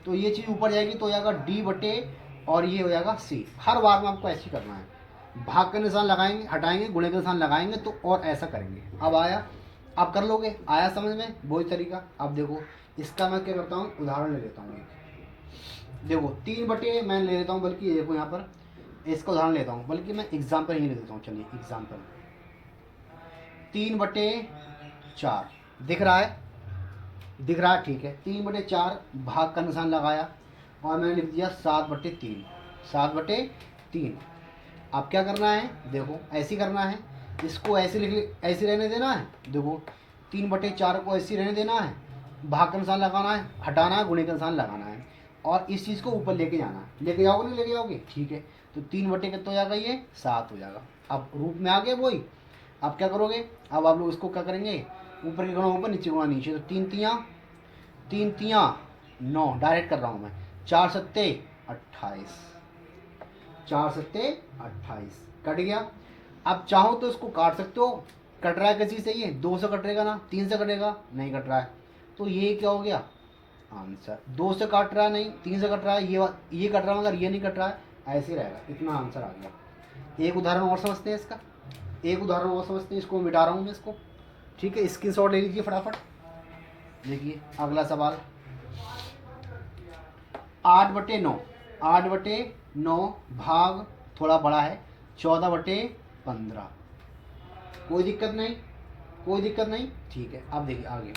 तो ये चीज़ ऊपर जाएगी तो हो जाएगा डी बटे और ये हो जाएगा सी। हर बार में आपको ऐसे ही करना है, भाग का निशान लगाएंगे, हटाएंगे, गुणे का निशान लगाएंगे, तो और ऐसा करेंगे। अब आया, आप कर लोगे, आया समझ में वही तरीका। अब देखो इसका मैं क्या करता हूँ, उदाहरण ले लेता हूँ। देखो 3 बटे मैं ले लेता हूँ, बल्कि देखो यहाँ पर इसका उदाहरण लेता हूँ, बल्कि मैं एग्जाम्पल ही ले लेता हूँ। चलिए एग्जाम्पल 3 बटे 4 दिख रहा है, दिख रहा है, ठीक है। 3 बटे 4 भाग का निशान लगाया और मैंने लिख दिया 7 बटे 3, 7 बटे 3। अब क्या करना है, देखो ऐसे करना है, इसको ऐसे लिख, ऐसे रहने देना है। देखो 3 बटे 4 को ऐसे रहने देना है, भाग का निशान लगाना है, हटाना है, गुणे का निशान लगाना है और इस चीज़ को ऊपर लेके जाना है। लेके जाओगे नहीं लेके जाओगे, ठीक है। तो 3 बटे कितना हो जाएगा, ये 7 हो जाएगा। अब रूप में आ गया वही। अब क्या करोगे, अब आप लोग इसको क्या करेंगे, ऊपर के गुणा ऊपर, नीचे गुणा नीचे, तो 3 तियाँ 9, डायरेक्ट कर रहा हूँ मैं, 4 सत्ते 28, 4 सत्ते 28 कट गया। अब चाहो तो इसको काट सकते हो, कट रहा है किसी से, ये 2 से कटेगा ना, 3 से कटेगा नहीं, कट रहा है, तो ये क्या हो गया आंसर। 2 से काट रहा है नहीं, 3 से कट रहा है, ये कट रहा है मगर ये नहीं कट रहा है, ऐसे रहेगा, इतना आंसर आ गया। एक उदाहरण और समझते हैं इसका, एक उदाहरण और समझते हैं, इसको मिटा रहा हूँ मैं इसको, ठीक है। स्क्रीनशॉट ले लीजिए फटाफट। देखिए अगला सवाल 8 बटे 9, 8 बटे 9 भाग थोड़ा बड़ा है 14 बटे 15, कोई दिक्कत नहीं, कोई दिक्कत नहीं, ठीक है। अब देखिए आगे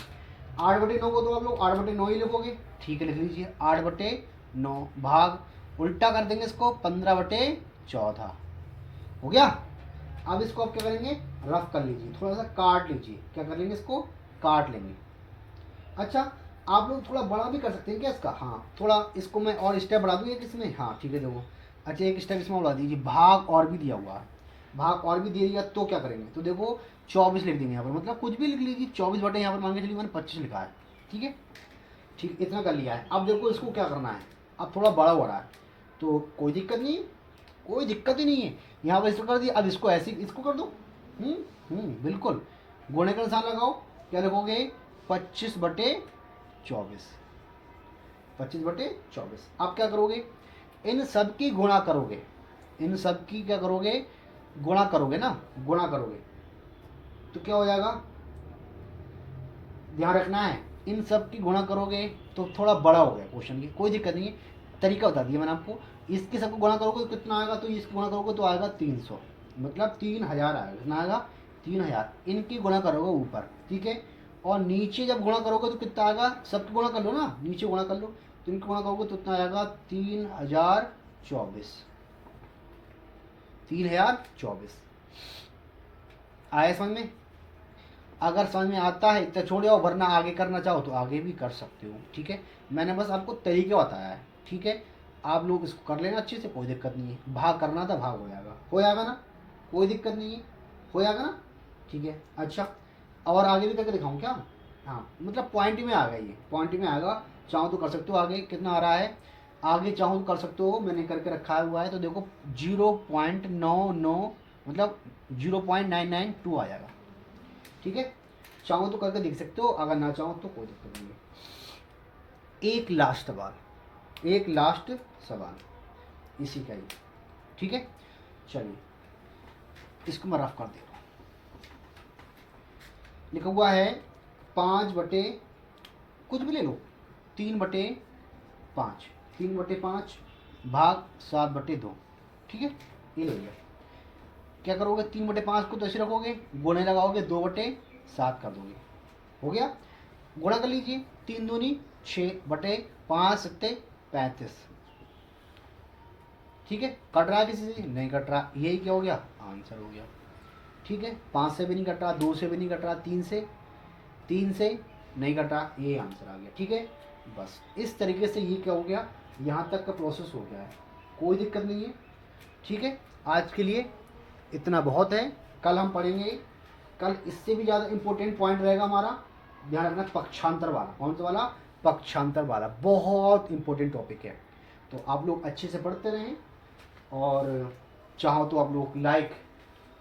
8 बटे 9 को तो आप लोग 8 बटे 9 ही लिखोगे, ठीक है, लिख लीजिए 8 बटे 9 भाग उल्टा कर देंगे इसको 15 बटे 14 हो गया। अब इसको आप क्या करेंगे, रफ कर लीजिए, थोड़ा सा काट लीजिए, क्या कर लेंगे इसको काट लेंगे। अच्छा आप लोग थोड़ा बड़ा भी कर सकते हैं क्या इसका, हाँ थोड़ा इसको मैं और स्टेप बढ़ा दूँ एक इसमें, हाँ ठीक है देखो, अच्छा एक स्टेप इसमें बढ़ा दीजिए, भाग और भी दिया हुआ है, भाग और भी दे दिया तो क्या करेंगे, तो देखो 24 लिख देंगे यहाँ पर, मतलब कुछ भी लिख लीजिए, 24 बटे यहाँ पर मान के चलिए मैंने 25 लिखा है, ठीक है, ठीक इतना कर लिया है। अब देखो इसको क्या करना है, अब थोड़ा बड़ा हो रहा है तो कोई दिक्कत नहीं है, कोई दिक्कत ही नहीं है, यहाँ पर इसको कर दिया, अब इसको ऐसे इसको कर दो, बिल्कुल, गुणे का निशान लगाओ, क्या लिखोगे 25 बटे 24, 25 बटे 24। अब क्या करोगे, इन सब की गुणा करोगे, इन सब की क्या करोगे गुणा करोगे ना, गुणा करोगे तो क्या हो जाएगा, ध्यान रखना है, इन सब की गुणा करोगे तो थोड़ा बड़ा हो गया क्वेश्चन, की कोई दिक्कत नहीं है, तरीका बता दिया मैंने आपको। इसके सबको गुणा करोगे तो कितना आएगा, तो इसको गुणा करोगे तो आएगा 300, मतलब 3000 आएगा, कितना आएगा 3000। इनकी गुणा करोगे ऊपर, ठीक है, और नीचे जब गुणा करोगे तो कितना आएगा, सबकी गुणा कर लो ना, नीचे गुणा कर लो, तो इनकी गुणा करोगे तो कितना आएगा 3024, 3024 आया समझ में। अगर समझ में आता है तो छोड़ जाओ, वरना आगे करना चाहो तो आगे भी कर सकते हो, ठीक है। मैंने बस आपको तरीके बताया है, ठीक है, आप लोग इसको कर लेना अच्छे से, कोई दिक्कत नहीं है। भाग करना था भाग हो जाएगा ना, कोई दिक्कत नहीं है, हो जाएगा ना, ठीक है। अच्छा और आगे भी करके दिखाऊँ क्या, हाँ मतलब पॉइंट में आ गया, ये पॉइंट में आएगा, चाहो तो कर सकते हो। आगे कितना आ रहा है, आगे चाहो तो कर सकते हो, मैंने करके रखा हुआ है, तो देखो 0.99 मतलब 0.992 आ जाएगा, ठीक है। चाहो तो करके देख सकते हो, अगर ना चाहो तो कोई दिक्कत नहीं है। एक लास्ट सवाल, एक लास्ट सवाल इसी का ही, ठीक है। चलिए इसको मैं रफ कर दे रहा हूँ। लिखा हुआ है 5 बटे कुछ भी ले लो, 3 बटे 5, 3 बटे 5 भाग 7 बटे 2, ठीक है। ये ले लिया। क्या करोगे, 3/5 को तो ऐसे रखोगे, गुणे लगाओगे 2/7 कर दोगे, हो गया। गुणा कर लीजिए, 3 दूनी 6/5 सत्ते 35। ठीक है, कट रहा है किसी से, नहीं कट रहा, यही क्या हो गया, आंसर हो गया। ठीक है, 5 से भी नहीं कट रहा, 2 से भी नहीं कट रहा, 3 से नहीं कट रहा, ये आंसर आ गया। ठीक है, बस इस तरीके से ये क्या हो गया, यहाँ तक का प्रोसेस हो गया है, कोई दिक्कत नहीं है। ठीक है, आज के लिए इतना बहुत है, कल हम पढ़ेंगे, कल इससे भी ज़्यादा इम्पोर्टेंट पॉइंट रहेगा हमारा, ध्यान रखना, पक्षांतर वाला। कौन सा वाला, पक्षांतर वाला, बहुत इंपॉर्टेंट टॉपिक है। तो आप लोग अच्छे से पढ़ते रहें, और चाहो तो आप लोग लाइक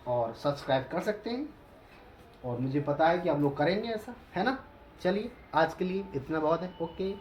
और सब्सक्राइब कर सकते हैं, और मुझे पता है कि आप लोग करेंगे ऐसा, है ना। चलिए, आज के लिए इतना बहुत है, ओके।